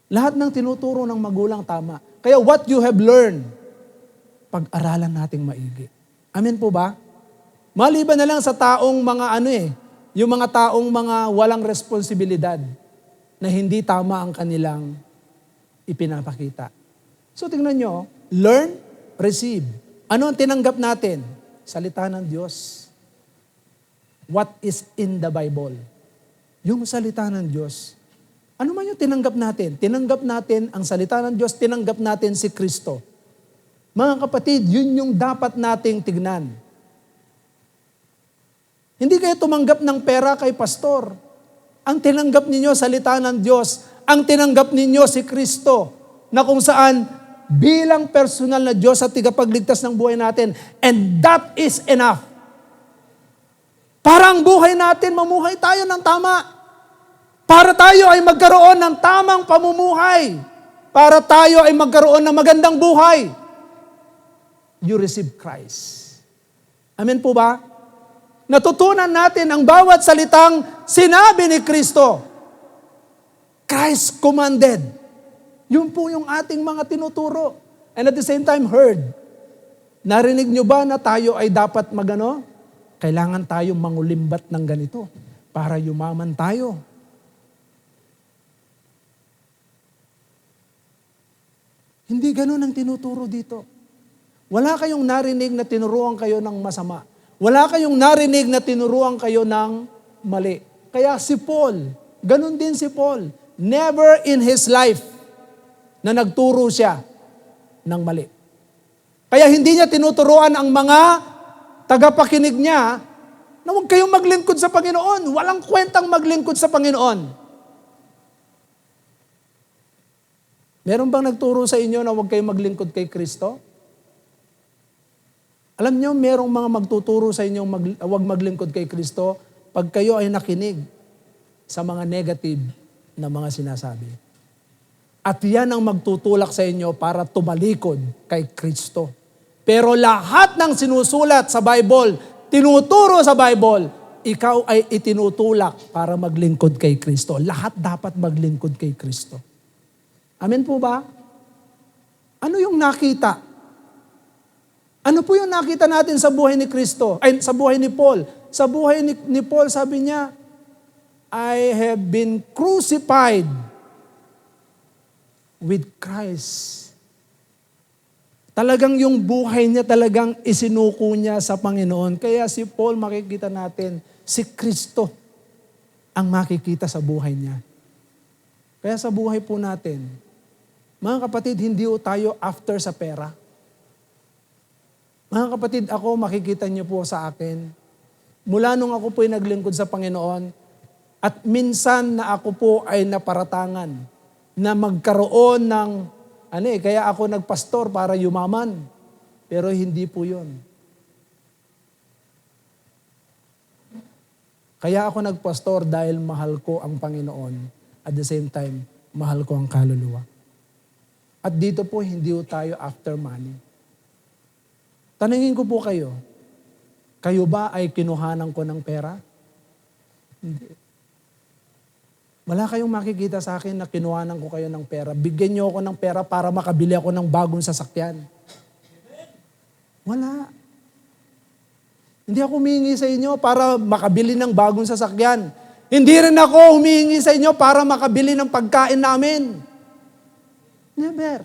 Lahat ng tinuturo ng magulang tama. Kaya what you have learned, pag-aralan nating maigi. Amen po ba? Maliban na lang sa taong mga yung mga taong mga walang responsibilidad na hindi tama ang kanilang ipinapakita. So tingnan nyo, learn, receive. Ano ang tinanggap natin? Salita ng Diyos. What is in the Bible? Yung salita ng Diyos. Ano man yung tinanggap natin? Tinanggap natin ang salita ng Diyos, tinanggap natin si Kristo. Mga kapatid, yun yung dapat nating tignan. Hindi kayo tumanggap ng pera kay pastor. Ang tinanggap ninyo, salita ng Diyos. Ang tinanggap ninyo, si Kristo, na kung saan bilang personal na Diyos at tigapagligtas ng buhay natin. And that is enough. Para ang buhay natin, mamuhay tayo ng tama. Para tayo ay magkaroon ng tamang pamumuhay. Para tayo ay magkaroon ng magandang buhay. You receive Christ. Amen po ba? Natutunan natin ang bawat salitang sinabi ni Kristo. Christ commanded. Yun po yung ating mga tinuturo. And at the same time, heard. Narinig nyo ba na tayo ay dapat kailangan tayo mangulimbat ng ganito para yumaman tayo. Hindi ganun ang tinuturo dito. Wala kayong narinig na tinuruan kayo ng masama. Wala kayong narinig na tinuruan kayo ng mali. Kaya si Paul, ganun din si Paul. Never in his life na nagturo siya ng mali. Kaya hindi niya tinuturuan ang mga tagapakinig niya na huwag kayong maglingkod sa Panginoon. Walang kwentang maglingkod sa Panginoon. Meron bang nagturo sa inyo na huwag kayong maglingkod kay Kristo? Alam niyo, merong mga magtuturo sa inyong huwag maglingkod kay Kristo pag kayo ay nakinig sa mga negative na mga sinasabi. At yan ang magtutulak sa inyo para tumalikod kay Kristo. Pero lahat ng sinusulat sa Bible, tinuturo sa Bible, ikaw ay itinutulak para maglingkod kay Kristo. Lahat dapat maglingkod kay Kristo. Amen po ba? Ano yung nakita? Ano po yung nakita natin sa buhay ni Kristo? Ay, sa buhay ni Paul. Sa buhay ni Paul, sabi niya, I have been crucified with Christ. Talagang yung buhay niya talagang isinuko niya sa Panginoon. Kaya si Paul, makikita natin, si Kristo ang makikita sa buhay niya. Kaya sa buhay po natin, mga kapatid, hindi po tayo after sa pera. Mga kapatid, ako, makikita niyo po sa akin, mula nung ako po'y naglingkod sa Panginoon, at minsan na ako po ay naparatangan na magkaroon ng, kaya ako nagpastor para yumaman. Pero hindi po yun. Kaya ako nagpastor dahil mahal ko ang Panginoon. At the same time, mahal ko ang kaluluwa. At dito po, hindi po tayo after money. Tanungin ko po kayo ba ay kinuhanan ko ng pera? Hindi. Wala kayong makikita sa akin na kinuhanan ko kayo ng pera. Bigyan niyo ako ng pera para makabili ako ng bagong sasakyan. Wala. Hindi ako humihingi sa inyo para makabili ng bagong sasakyan. Hindi rin ako humihingi sa inyo para makabili ng pagkain namin. Never.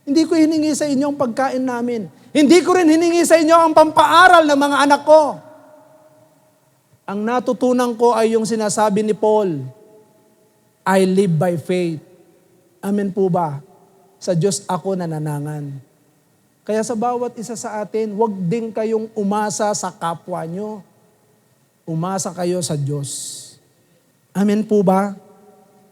Hindi ko hiningi sa inyo ang pagkain namin. Hindi ko rin hiningi sa inyo ang pampaaral ng mga anak ko. Ang natutunan ko ay yung sinasabi ni Paul, I live by faith. Amen po ba? Sa Diyos ako nananangan. Kaya sa bawat isa sa atin, huwag din kayong umasa sa kapwa nyo. Umasa kayo sa Diyos. Amen po ba?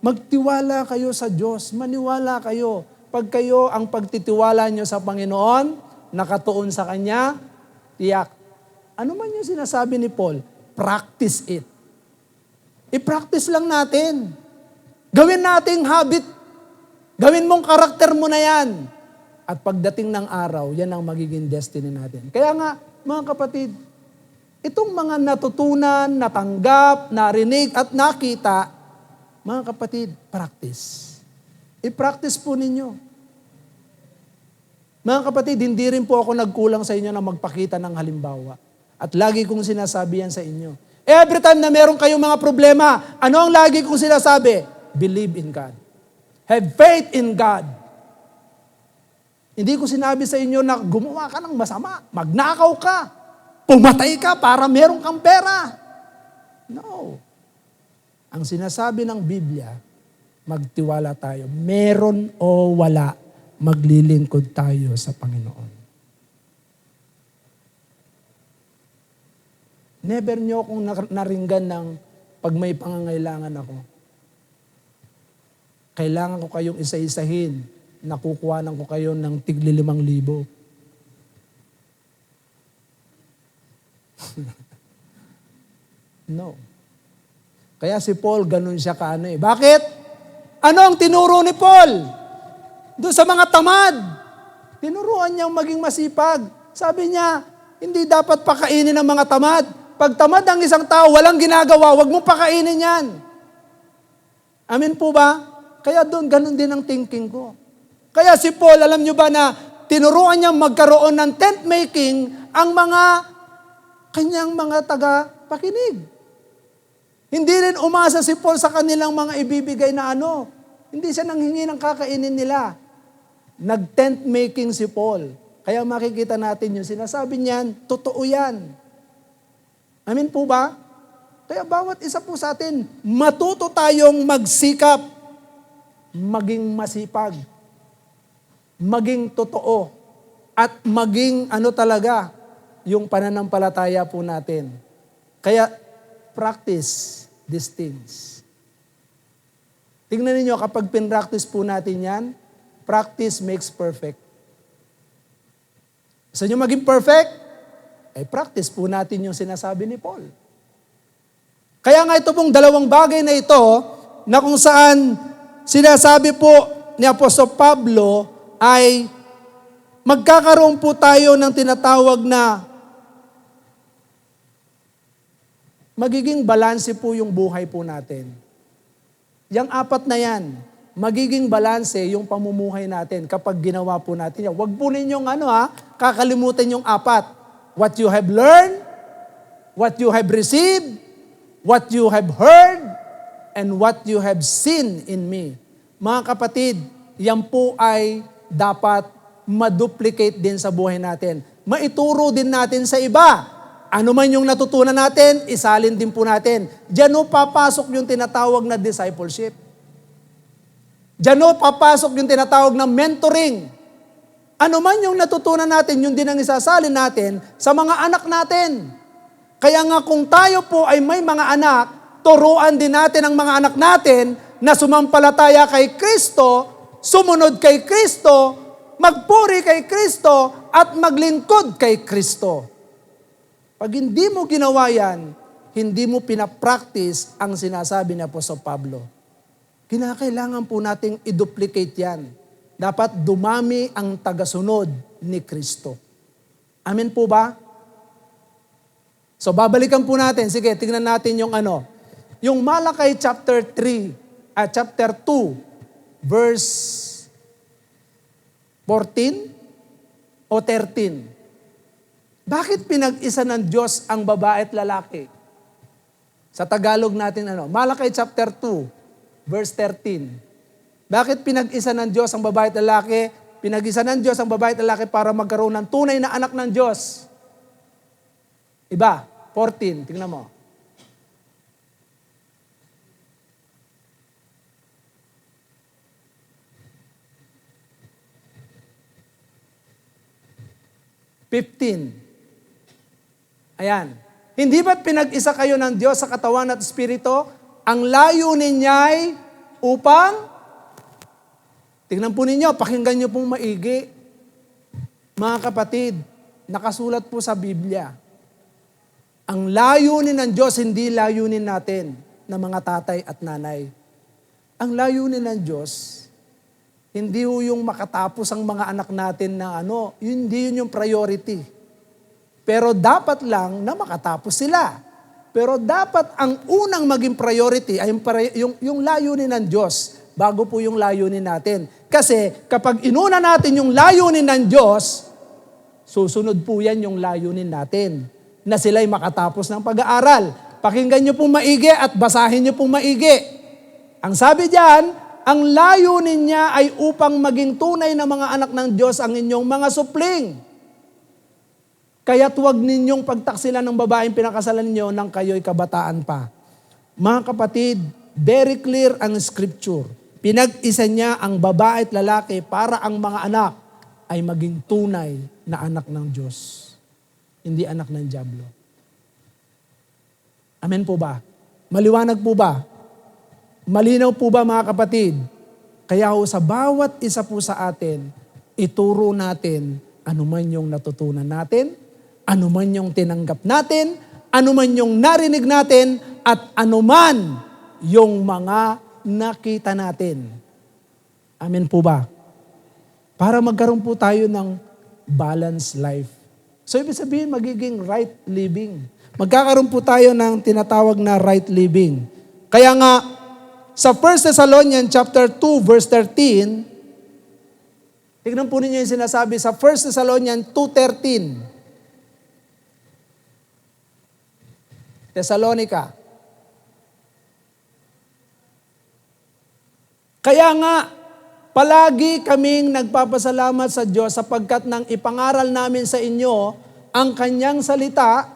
Magtiwala kayo sa Diyos. Maniwala kayo. Pag kayo ang pagtitiwala nyo sa Panginoon, nakatuon sa Kanya, tiyak. Ano man yung sinasabi ni Paul? Practice it. I-practice lang natin. Gawin nating habit. Gawin mong karakter mo na yan. At pagdating ng araw, yan ang magiging destiny natin. Kaya nga, mga kapatid, itong mga natutunan, natanggap, narinig, at nakita, mga kapatid, practice. I-practice po ninyo. Mga kapatid, hindi rin po ako nagkulang sa inyo na magpakita ng halimbawa. At lagi kong sinasabi yan sa inyo. Every time na meron kayong mga problema, ano ang lagi kong sinasabi? Believe in God. Have faith in God. Hindi ko sinabi sa inyo na gumawa ka ng masama, magnakaw ka, pumatay ka para meron kang pera. No. Ang sinasabi ng Biblia, magtiwala tayo. Meron o wala, maglilingkod tayo sa Panginoon. Never nyo akong naringgan ng pag may pangangailangan ako. Kailangan ko kayong isa-isahin. Nakukuhanan ko kayo ng tigli 5,000. No. Kaya si Paul, ganun siya kaano eh. Bakit? Ano ang tinuro ni Paul? Doon sa mga tamad. Tinuruan niyang maging masipag. Sabi niya, hindi dapat pakainin ng mga tamad. Pag tamad ang isang tao, walang ginagawa, wag mong pakainin yan. Amen po ba? Kaya doon, ganun din ang thinking ko. Kaya si Paul, alam nyo ba na tinuruan niyang magkaroon ng tent making ang mga kanyang mga taga-pakinig. Hindi rin umasa si Paul sa kanilang mga ibibigay na ano. Hindi siya nanghingi ng kakainin nila. Nag-tent making si Paul. Kaya makikita natin yung sinasabi niyan, totoo yan. Amen po ba? Kaya bawat isa po sa atin, matuto tayong magsikap, maging masipag, maging totoo, at maging talaga, yung pananampalataya po natin. Kaya, practice these things. Tingnan ninyo, kapag pinractice po natin yan, practice makes perfect. Gusto nyo maging perfect? Practice po natin yung sinasabi ni Paul. Kaya nga ito pong dalawang bagay na ito, na kung saan sinasabi po ni Apostol Pablo ay magkakaroon po tayo ng tinatawag na magiging balanse po yung buhay po natin. Yang apat na yan, magiging balanse yung pamumuhay natin kapag ginawa po natin yan. Huwag po ninyong kakalimutan yung apat. What you have learned, what you have received, what you have heard, and what you have seen in me. Mga kapatid, yan po ay dapat ma-duplicate din sa buhay natin. Maituro din natin sa iba. Ano man yung natutunan natin, isalin din po natin. Diyan papasok yung tinatawag na discipleship. Diyan papasok yung tinatawag na mentoring. Ano man yung natutunan natin, yun din ang isasalin natin sa mga anak natin. Kaya nga kung tayo po ay may mga anak, turuan din natin ang mga anak natin na sumampalataya kay Kristo, sumunod kay Kristo, magpuri kay Kristo, at maglingkod kay Kristo. Pag hindi mo ginawa yan, hindi mo pinapractice ang sinasabi ni Apostol Pablo. Kinakailangan po nating i-duplicate yan. Dapat dumami ang tagasunod ni Kristo. Amen po ba? So babalikan po natin. Sige, tingnan natin yung Yung Malakay chapter 2, verse 14 o 13. Bakit pinag-isa ng Diyos ang babae at lalaki? Sa Tagalog natin Malakay chapter 2, verse 13. Bakit pinag-isa ng Diyos ang babae at lalaki? Pinag-isa ng Diyos ang babae at lalaki para magkaroon ng tunay na anak ng Diyos. Iba, 14, tingnan mo. Ayan. Hindi ba't pinag-isa kayo ng Diyos sa katawan at espiritu? Ang layunin niya'y upang, tingnan po ninyo, pakinggan niyo pong maigi. Mga kapatid, nakasulat po sa Biblia. Ang layunin ng Diyos, hindi layunin natin na mga tatay at nanay. Ang layunin ng Diyos, hindi yung makatapos ang mga anak natin na hindi yun yung priority. Pero dapat lang na makatapos sila. Pero dapat ang unang maging priority ay yung layunin ng Diyos bago po yung layunin natin. Kasi kapag inuna natin yung layunin ng Diyos, susunod po yan yung layunin natin na sila'y makatapos ng pag-aaral. Pakinggan nyo pong maigi at basahin nyo pong maigi. Ang sabi diyan, ang layunin niya ay upang maging tunay na mga anak ng Diyos ang inyong mga supling. Kaya't huwag ninyong pagtaksilan ng babaeng pinakasalan ninyo nang kayo'y kabataan pa. Mga kapatid, very clear ang scripture. Pinag-isa niya ang babae at lalaki para ang mga anak ay maging tunay na anak ng Diyos. Hindi anak ng dyablo. Amen po ba? Maliwanag po ba? Malinaw po ba mga kapatid? Kaya sa bawat isa po sa atin, ituro natin anuman yung natutunan natin, anuman yung tinanggap natin, anuman yung narinig natin, at anuman yung mga nakita natin. Amen po ba? Para magkaroon po tayo ng balanced life. So ibig sabihin, magiging right living. Magkakaroon po tayo ng tinatawag na right living. Kaya nga, sa 1 Thessalonians chapter 2, verse 13, tignan po ninyo yung sinasabi sa 1 Thessalonians 2:13. Thessalonica. Kaya nga, palagi kaming nagpapasalamat sa Diyos sapagkat nang ipangaral namin sa inyo ang kanyang salita,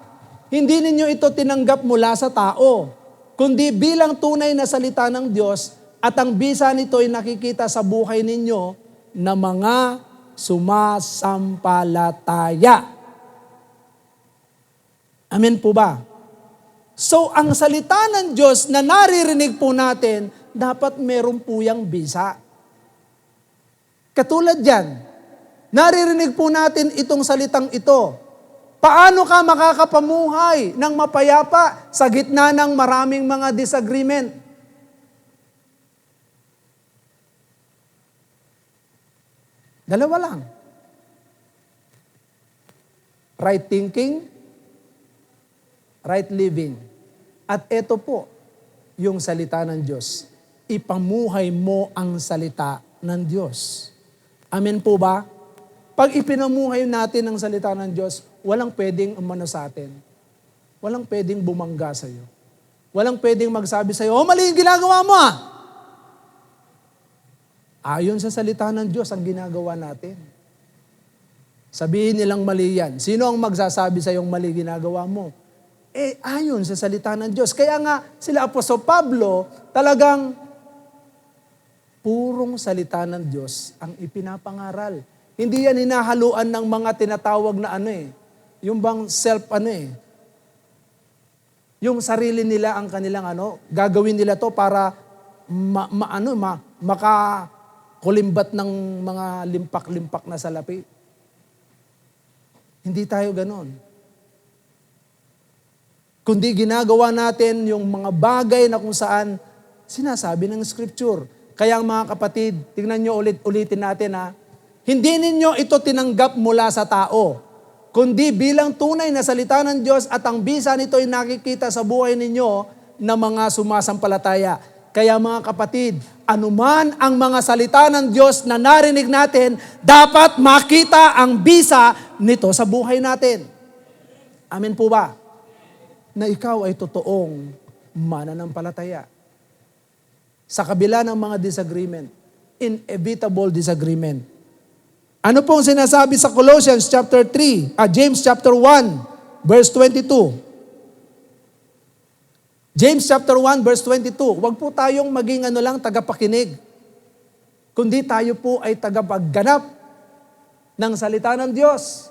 hindi ninyo ito tinanggap mula sa tao, kundi bilang tunay na salita ng Diyos at ang bisa nito ay nakikita sa buhay ninyo na mga sumasampalataya. Amen po ba? So, ang salita ng Diyos na naririnig po natin, dapat meron po yang bisa. Katulad yan, naririnig po natin itong salitang ito. Paano ka makakapamuhay ng mapayapa sa gitna ng maraming mga disagreement? Dalawa lang. Right thinking, right living. At ito po, yung salita ng Diyos. Ipamuhay mo ang salita ng Diyos. Amen po ba? Pag ipinamuhay natin ang salita ng Diyos, walang pwedeng umano sa atin. Walang pwedeng bumangga sa iyo. Walang pwedeng magsabi sa iyo, mali yung ginagawa mo ah! Ayon sa salita ng Diyos ang ginagawa natin. Sabihin nilang mali yan. Sino ang magsasabi sa iyong mali ginagawa mo? Ayon sa salita ng Diyos. Kaya nga, sila Apostol Pablo, talagang purong salita ng Diyos ang ipinapangaral. Hindi yan hinahaluan ng mga tinatawag na yung bang yung sarili nila ang kanilang gagawin nila to para makakulimbat ng mga limpak-limpak na salapi. Hindi tayo ganon. kundi ginagawa natin yung mga bagay na kung saan sinasabi ng Scripture. Kaya mga kapatid, tingnan nyo ulitin natin hindi ninyo ito tinanggap mula sa tao, kundi bilang tunay na salita ng Diyos at ang bisa nito ay nakikita sa buhay ninyo na mga sumasampalataya. Kaya mga kapatid, anuman ang mga salita ng Diyos na narinig natin, dapat makita ang bisa nito sa buhay natin. Amen po ba? Na ikaw ay totoong mananampalataya. Sa kabila ng mga disagreement, inevitable disagreement. Ano pong sinasabi sa Colossians chapter 3, James chapter 1, verse 22? James chapter 1 verse 22, huwag po tayong maging tagapakinig, kundi tayo po ay tagapagganap ng salita ng Diyos.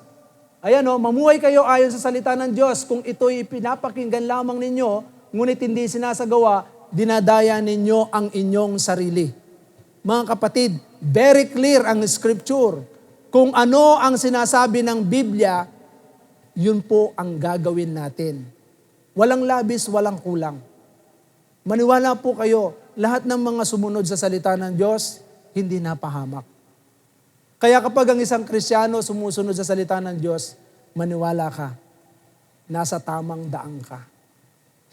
Ayan mamuhay kayo ayon sa salita ng Diyos. Kung ito'y pinapakinggan lamang ninyo, ngunit hindi sinasagawa, dinadaya ninyo ang inyong sarili. Mga kapatid, very clear ang Scripture. Kung ano ang sinasabi ng Biblia, yun po ang gagawin natin. Walang labis, walang kulang. Maniwala po kayo, lahat ng mga sumunod sa salita ng Diyos, hindi napahamak. Kaya kapag ang isang Kristiyano sumusunod sa salita ng Diyos, maniwala ka, nasa tamang daan ka.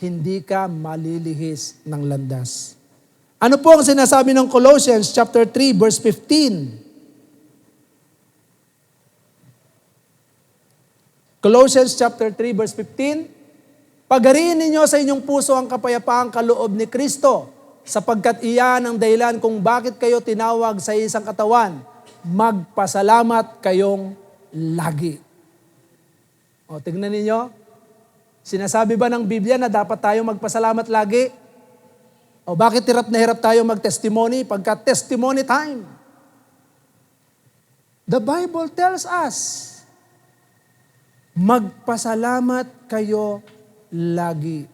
Hindi ka malilihis ng landas. Ano po ang sinasabi ng Colossians chapter 3 verse 15? Colossians chapter 3 verse 15, pagariin ninyo sa inyong puso ang kapayapaang kaloob ni Kristo, sapagkat iyan ang dahilan kung bakit kayo tinawag sa isang katawan. Magpasalamat kayong lagi. Tingnan ninyo, sinasabi ba ng Biblia na dapat tayo magpasalamat lagi? Bakit hirap na hirap tayo mag-testimony pagka testimony time? The Bible tells us, magpasalamat kayo lagi.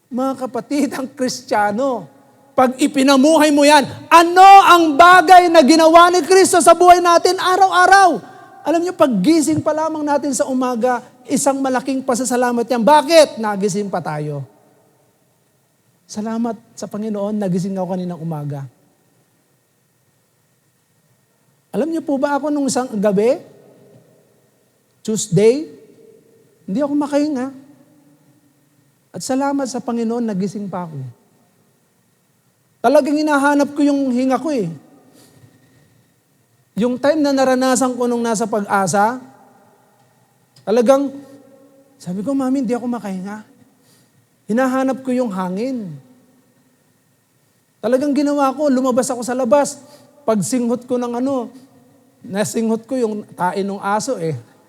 Mga kapatid, ang Kristiyano, pag ipinamuhay mo yan, ano ang bagay na ginawa ni Kristo sa buhay natin araw-araw? Alam niyo, pag gising pa lamang natin sa umaga, isang malaking pasasalamat yan. Bakit? Nagising pa tayo. Salamat sa Panginoon, nagising ako kaninang umaga. Alam niyo po ba ako nung isang gabi, Tuesday, hindi ako makahinga. At salamat sa Panginoon, nagising pa ako. Talagang hinahanap ko yung hinga ko Yung time na naranasan ko nung nasa Pag-asa, talagang, sabi ko, Mami, hindi ako makahinga. Hinahanap ko yung hangin. Talagang ginawa ko, lumabas ako sa labas. Pagsinghot ko ng nasinghot ko yung tain ng aso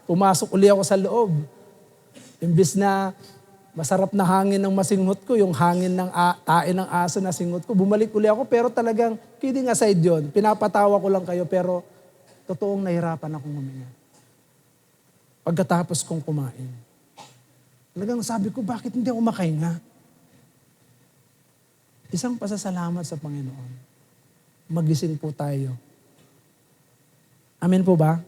Pumasok uli ako sa loob. Imbis na masarap na hangin ng masinghot ko, yung hangin ng tain ng aso na singhot ko, bumalik uli ako, pero talagang, kidding aside yun, pinapatawa ko lang kayo, pero totoong nahirapan akong huminga. Pagkatapos kong kumain. Talagang sabi ko, bakit hindi ako makahinga? Isang pasasalamat sa Panginoon. Magising po tayo. Amen po ba?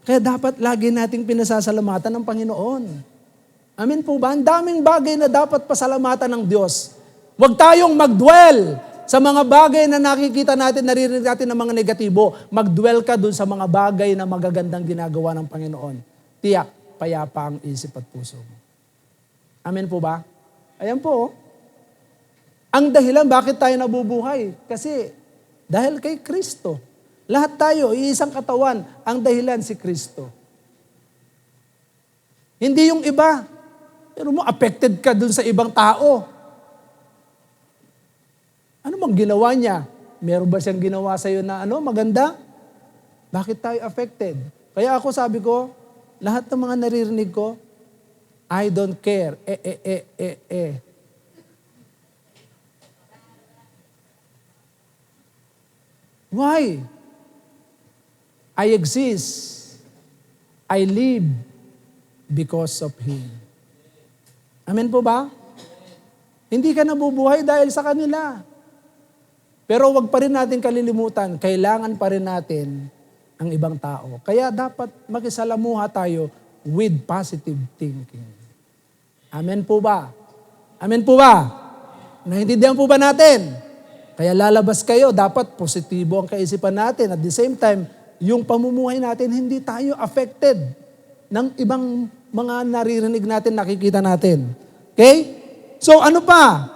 Kaya dapat lagi nating pinasasalamatan ng Panginoon. Amen po ba? Ang daming bagay na dapat pasalamatan ng Diyos. Huwag tayong mag-dwell sa mga bagay na nakikita natin, naririnig natin ng mga negatibo. Mag-dwell ka dun sa mga bagay na magagandang ginagawa ng Panginoon. Tiyak, payapa ang isip at puso mo. Amen po ba? Ayan po. Ang dahilan bakit tayo nabubuhay? Kasi dahil kay Kristo. Lahat tayo, iisang katawan, ang dahilan si Kristo. Hindi yung iba. Pero affected ka dun sa ibang tao. Ano bang ginawa niya? Meron ba siyang ginawa sa'yo na maganda? Bakit tayo affected? Kaya ako sabi ko, lahat ng mga naririnig ko, I don't care. Why? I exist. I live because of Him. Amen po ba? Hindi ka nabubuhay dahil sa kanila. Pero wag pa rin natin kalilimutan, kailangan pa rin natin ang ibang tao. Kaya dapat makisalamuha tayo with positive thinking. Amen po ba? Amen po ba? Naintindihan po ba natin? Kaya lalabas kayo, dapat positibo ang kaisipan natin. At the same time, yung pamumuhay natin, hindi tayo affected ng ibang mga naririnig natin, nakikita natin. Okay? So ano pa?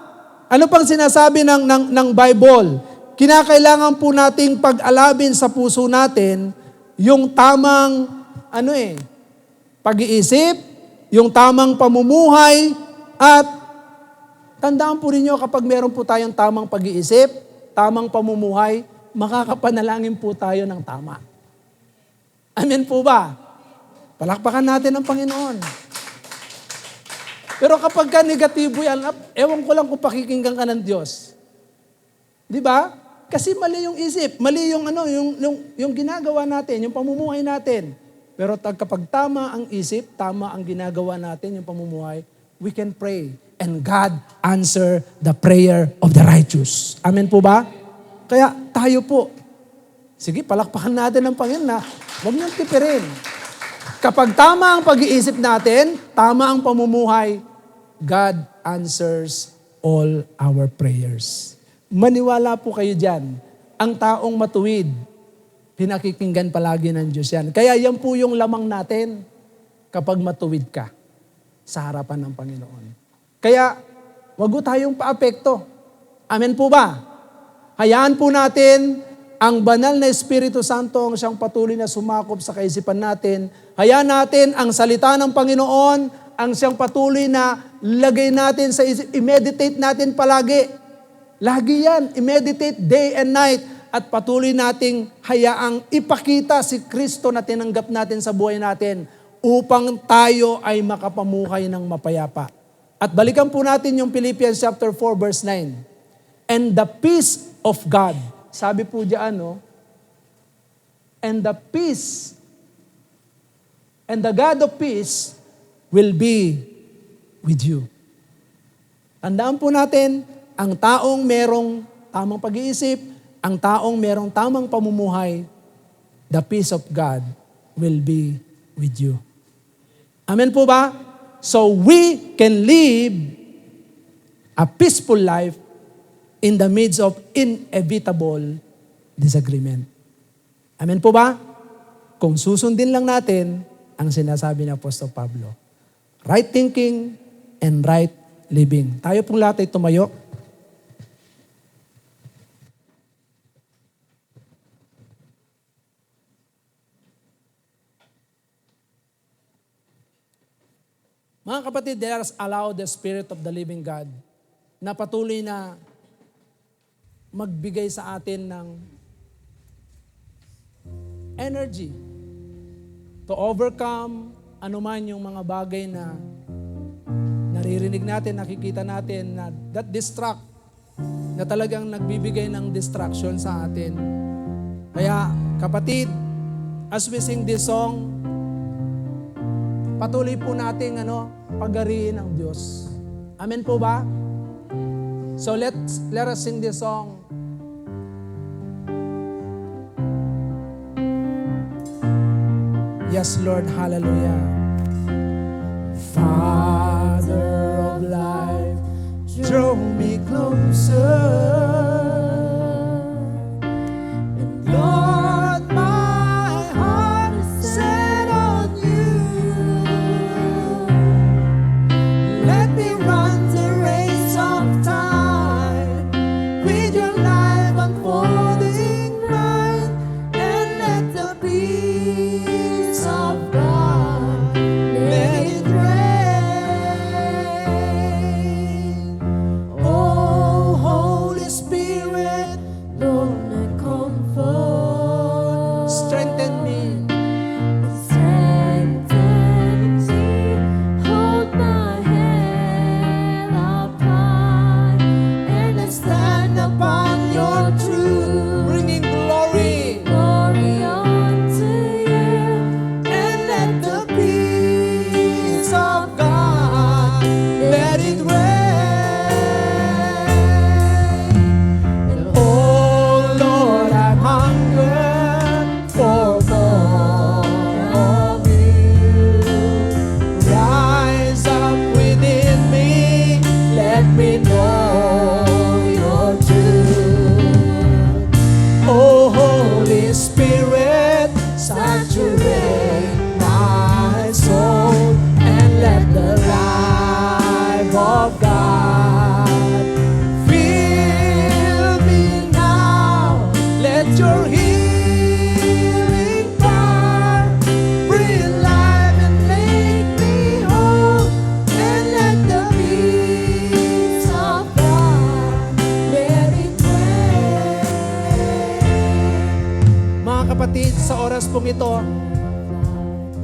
Ano pang sinasabi ng Bible? Kinakailangan po nating pag-alabin sa puso natin yung tamang pag-iisip, yung tamang pamumuhay, at tandaan po ninyo kapag meron po tayong tamang pag-iisip, tamang pamumuhay, makakapanalangin po tayo ng tama. Amen po ba? Palakpakan natin ang Panginoon. Pero kapag ka negatibo yan, ewan ko lang kung pakikinggan ka ng Diyos. Di ba? Kasi mali yung isip, mali yung ginagawa natin, yung pamumuhay natin. Pero kapag tama ang isip, tama ang ginagawa natin, yung pamumuhay, we can pray. And God answer the prayer of the righteous. Amen po ba? Kaya tayo po, sige, palakpakan natin ang Panginoon na huwag niyong tipirin. Kapag tama ang pag-iisip natin, tama ang pamumuhay, God answers all our prayers. Maniwala po kayo dyan. Ang taong matuwid, pinakikinggan palagi ng Diyos yan. Kaya yan po yung lamang natin kapag matuwid ka sa harapan ng Panginoon. Kaya, wag po tayong paapekto. Amen po ba? Hayaan po natin ang banal na Espiritu Santo ang siyang patuloy na sumakop sa kaisipan natin. Hayaan natin ang salita ng Panginoon, ang siyang patuloy na lagay natin sa isip. I-meditate natin palagi. Lagi yan. I-meditate day and night. At patuloy nating hayaang ipakita si Kristo na tinanggap natin sa buhay natin upang tayo ay makapamuhay ng mapayapa. At balikan po natin yung Philippians chapter 4 verse 9. And the peace of God. Sabi po diyan, and the peace, and the God of peace will be with you. Tandaan po natin, ang taong merong tamang pag-iisip, ang taong merong tamang pamumuhay, the peace of God will be with you. Amen po ba? So we can live a peaceful life in the midst of inevitable disagreement. Amen po ba? Kung susundin lang natin ang sinasabi ni Apostol Pablo. Right thinking and right living. Tayo pong lahat ay tumayo. Mga kapatid, let us allow the Spirit of the living God na patuloy na magbigay sa atin ng energy to overcome anuman yung mga bagay na naririnig natin, nakikita natin na that distract, na talagang nagbibigay ng distraction sa atin. Kaya kapatid, as we sing this song, patuloy po nating pagariin ang Diyos. Amen po ba? So let us sing this song. Yes, Lord, hallelujah. Father of life, draw me closer. And Lord, my heart is set on you. Let me run the race of time with your life unfolding mine, and let the peace of God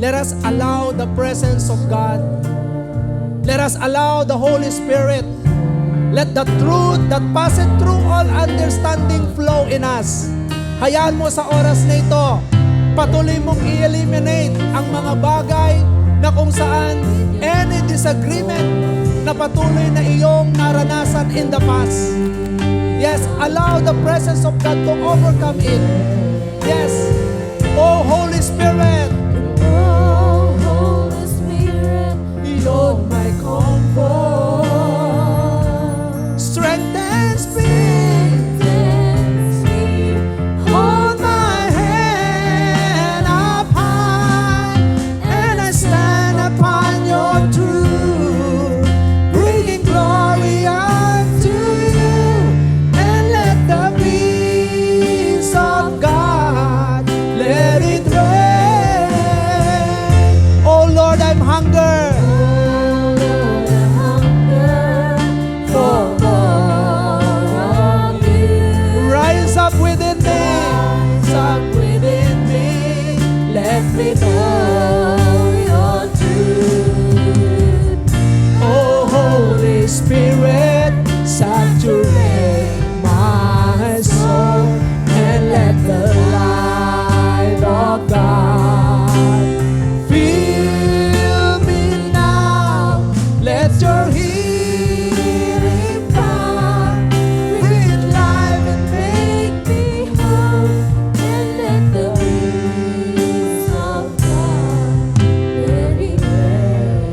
Let us allow the presence of God. Let us allow the Holy Spirit. Let the truth that passeth through all understanding flow in us. Hayaan mo sa oras na ito, patuloy mong i-eliminate ang mga bagay na kung saan any disagreement na patuloy na iyong naranasan in the past. Yes, allow the presence of God to overcome it. Yes. Oh, Holy Spirit. Oh, Holy Spirit, You're my comfort. Strengthens me. strengthens me. Hold my hand up high, and I stand upon your truth, bringing glory unto you, and let the peace of God let it reign. Oh Lord, I'm hunger For more of you, rise up within me. rise up within me. Let me know your truth. Oh Holy Spirit, saturate my soul, and let the light of God fill me now. Let your healing power Breathe life and make me whole, and let the peace of God let it reign.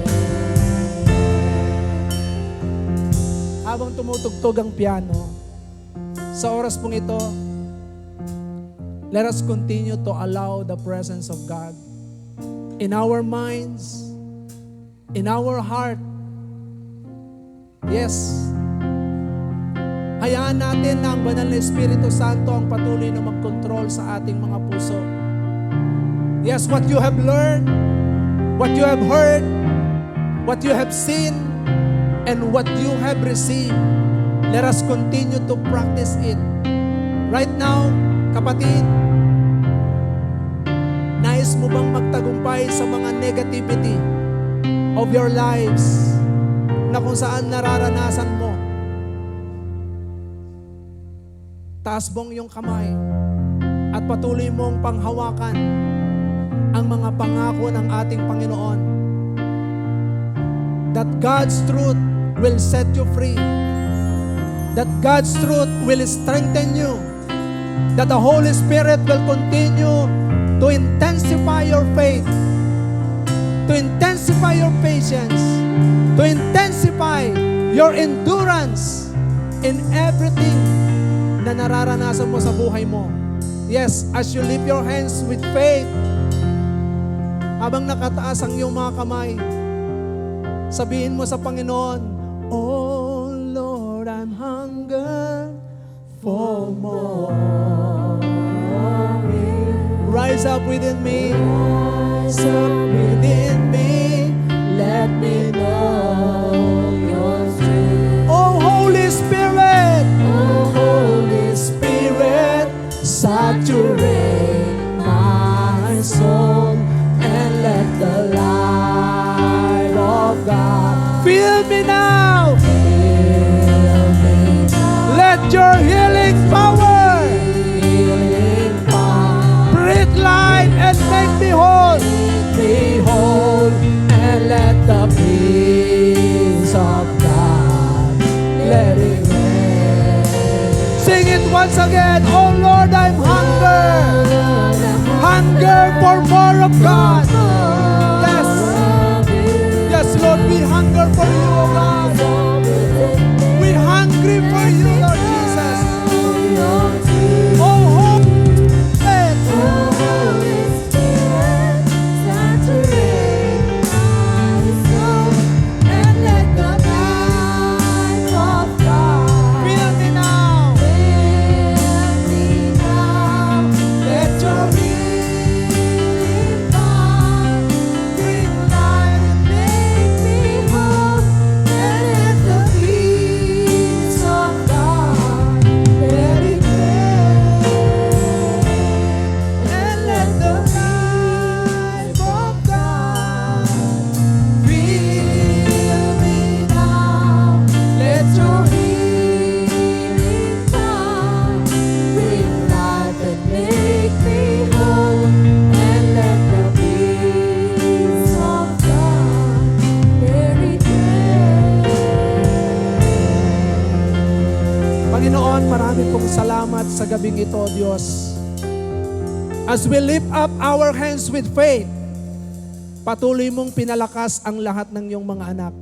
habang tumutugtog ang piano, sa oras pong ito, let us continue to allow the presence of God in our minds, in our heart. Yes. Hayaan natin na ang banal na Espiritu Santo ang patuloy na mag-control sa ating mga puso. Yes, what you have learned, what you have heard, what you have seen, and what you have received, let us continue to practice it. Right now, kapatid, nais mo bang magtagumpay sa mga negativity of your lives na kung saan nararanasan mo? Taas mong iyong kamay at patuloy mong panghawakan ang mga pangako ng ating Panginoon. That God's truth will set you free. That God's truth will strengthen you. That the Holy Spirit will continue to intensify your faith, to intensify your patience, to intensify your endurance in everything na nararanasan mo sa buhay mo. Yes, as you lift your hands with faith, habang nakataas ang iyong mga kamay, sabihin mo sa Panginoon, Oh Lord, I'm hunger for more of you. Rise up within me. Rise up within me. Let me know your truth. Oh Holy Spirit. Oh Holy Spirit. Saturate my soul and let the light of God fill me now. Fill me now. Let your healing power breathe life and make me whole. Be whole and let the peace of God let it reign. Sing it once again. Oh Lord, I'm hunger for more of God. Yes, yes, Lord, we hunger for you, oh God. We hungry for you, Lord Jesus. Oh, Holy Spirit, Saturate my soul and let the light of God fill me now. fill me now. Let your Healing power bring life and make me whole, and let salamat sa gabing ito, Diyos. As we lift up our hands with faith, patuloy mong pinalakas ang lahat ng iyong mga anak.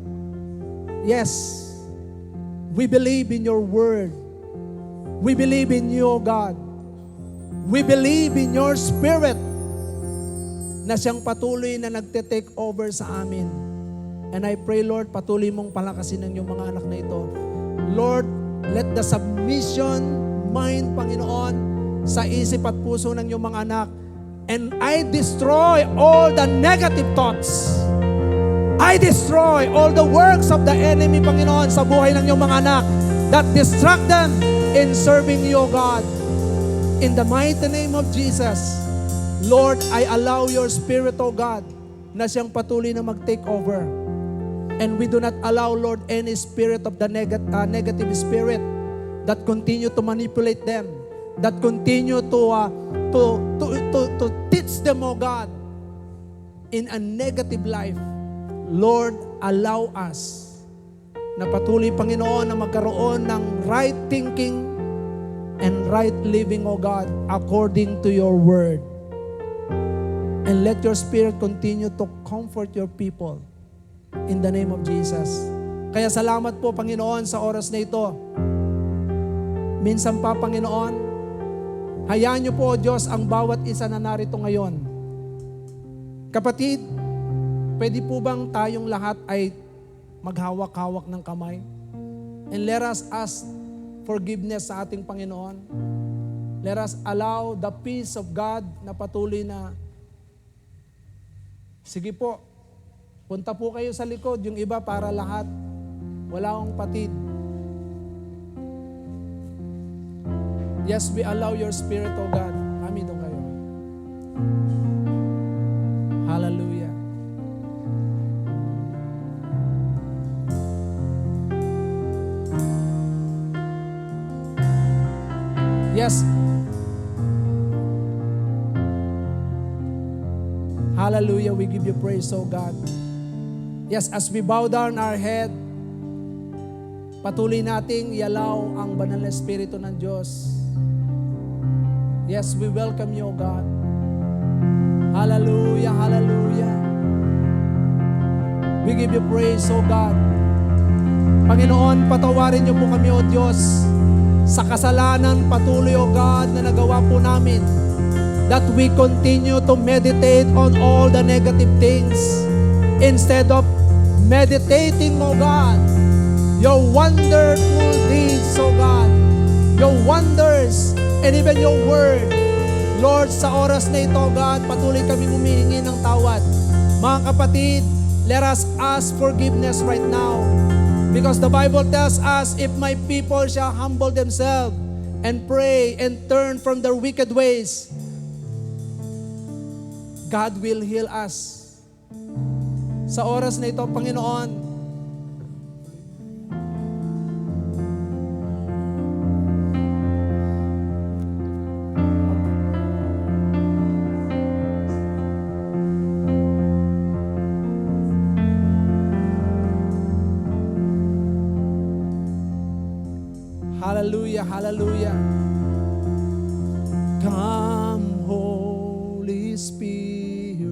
Yes, we believe in your word. We believe in you, O God. We believe in your spirit na siyang patuloy na nagte-take over sa amin. And I pray, Lord, patuloy mong palakasin ng iyong mga anak na ito. Lord, let the submission mind, Panginoon, sa isip at puso ng iyong mga anak. And I destroy all the negative thoughts. I destroy all the works of the enemy, Panginoon, sa buhay ng iyong mga anak that distract them in serving you, God. In the mighty name of Jesus, Lord, I allow your Spirit, O God, na siyang patuloy na mag-take over. And we do not allow, Lord, any spirit of the negative spirit that continue to manipulate them, that continue to teach them, O God, in a negative life. Lord, allow us na patuloy, Panginoon, na magkaroon ng right thinking and right living, O God, according to your word. And let your Spirit continue to comfort your people in the name of Jesus. Kaya salamat po, Panginoon, sa oras na ito. Minsan pa, Panginoon, hayaan niyo po, O Diyos, ang bawat isa na narito ngayon. Kapatid, pwede po bang tayong lahat ay maghawak-hawak ng kamay? And let us ask forgiveness sa ating Panginoon. Let us allow the peace of God na patuloy na, sige po, punta po kayo sa likod, yung iba para lahat. Wala akong patid. Yes, we allow your Spirit, O God. Kami doon kayo. Hallelujah. Yes. Hallelujah, we give you praise, O God. Yes, as we bow down our head, patuloy nating i-allow ang banal na Espiritu ng Diyos. Yes, we welcome you, O God. Hallelujah, hallelujah. We give you praise, O God. Panginoon, patawarin niyo po kami, O Diyos, sa kasalanan patuloy, O God, na nagawa po namin, that we continue to meditate on all the negative things instead of meditating, O God, your wonderful deeds, O God, your wonders, and even your word. Lord, sa oras na ito, O God, patuloy kami humihingi ng tawad. Mga kapatid, let us ask forgiveness right now. Because the Bible tells us, if my people shall humble themselves and pray and turn from their wicked ways, God will heal us. Sa oras na ito, Panginoon, hallelujah, hallelujah. Come, Holy Spirit,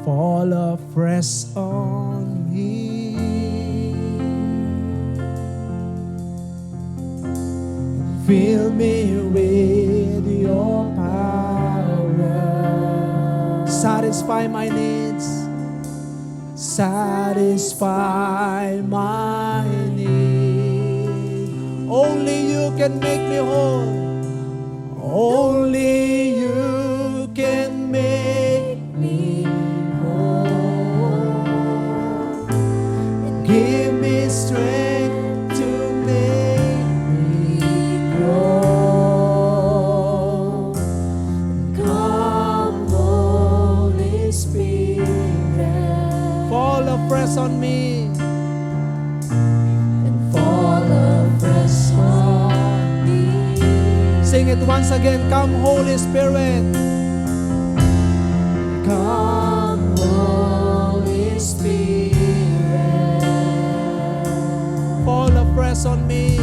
fall afresh on me. Fill me with your power. Satisfy my needs. Satisfy my need. Only you can make me whole. Only you can make me whole. And give me strength to make me grow. Come, Holy Spirit, fall afresh on me. And fall afresh on me. Sing it once again. Come, Holy Spirit. Come, Holy Spirit. Fall afresh on me.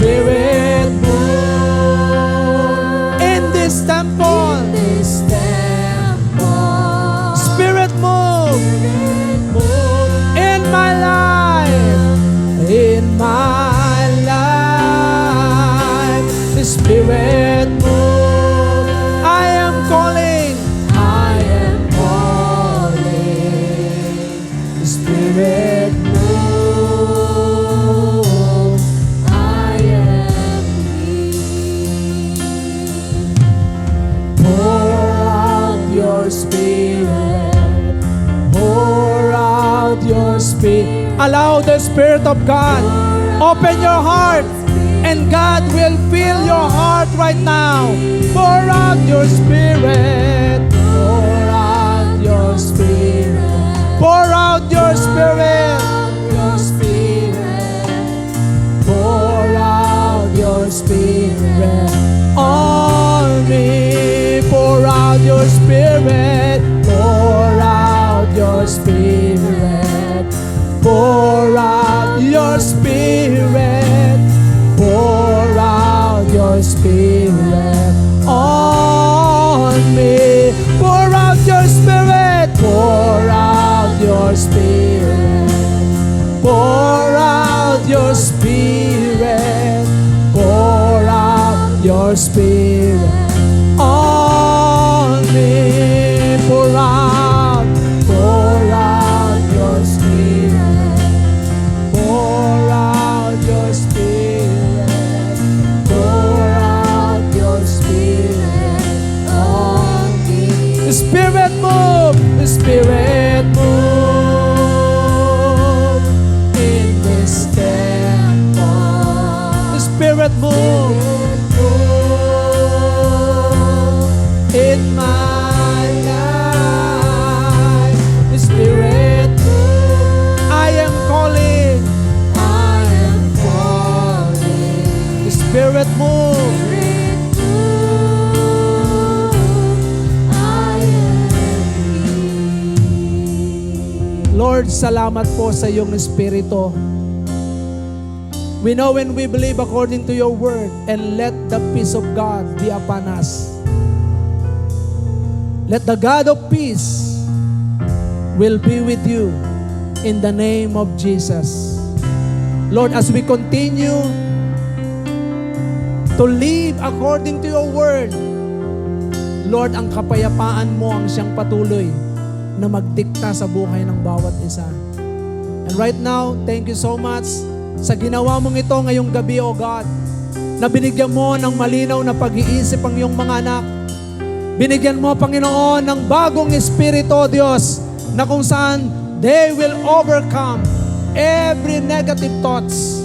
Spirit move in this temple. This temple. Spirit move Move in my life. In my life. The Spirit move. I am calling. I am calling. The Spirit move. I am weak. Pour out your Spirit. Pour out your Spirit. Allow the Spirit of God. Open your heart. And God will fill your heart right now. Pour out your Spirit. Pour out your Spirit. Pour out your Spirit. Your Spirit. Pour out your Spirit on me. Pour out your Spirit. Pour out your Spirit. Pour out your Spirit. Pour out your Spirit on me. Pour out your Spirit. Pour out your Spirit. Pour out your Spirit. Pour out your Spirit on me. Pour out your Spirit. Pour out your Spirit. Pour out your Spirit on me. The Spirit move. The Spirit move in this temple. The Spirit move in my life. The Spirit move. I am calling. I am calling. The Spirit move. Lord, salamat po sa iyong Espiritu. We know and we believe according to your word, and let the peace of God be upon us. Let the God of peace will be with you in the name of Jesus. Lord, as we continue to live according to your word, Lord, ang kapayapaan mo ang siyang patuloy na magdikta sa buhay ng bawat isa. And right now, thank you so much sa ginawa mong ito ngayong gabi, O God, na binigyan mo ng malinaw na pag-iisip ang iyong mga anak. Binigyan mo, Panginoon, ng bagong espiritu, O Diyos, na kung saan they will overcome every negative thoughts.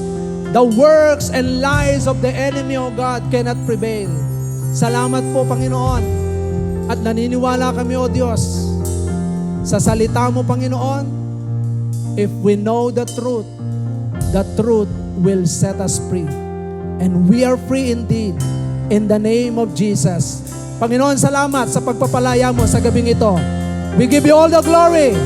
The works and lies of the enemy, O God, cannot prevail. Salamat po, Panginoon. At naniniwala kami, O Diyos, sa salita mo, Panginoon, if we know the truth will set us free. And we are free indeed in the name of Jesus. Panginoon, salamat sa pagpapalaya mo sa gabing ito. We give you all the glory.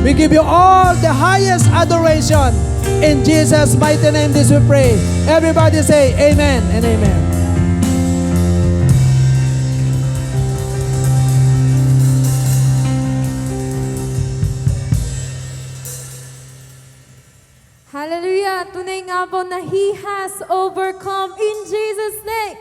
We give you all the highest adoration. In Jesus' mighty name this we pray. Everybody say amen and amen. Hallelujah! Tunay nga po na He has overcome in Jesus' name.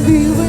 be with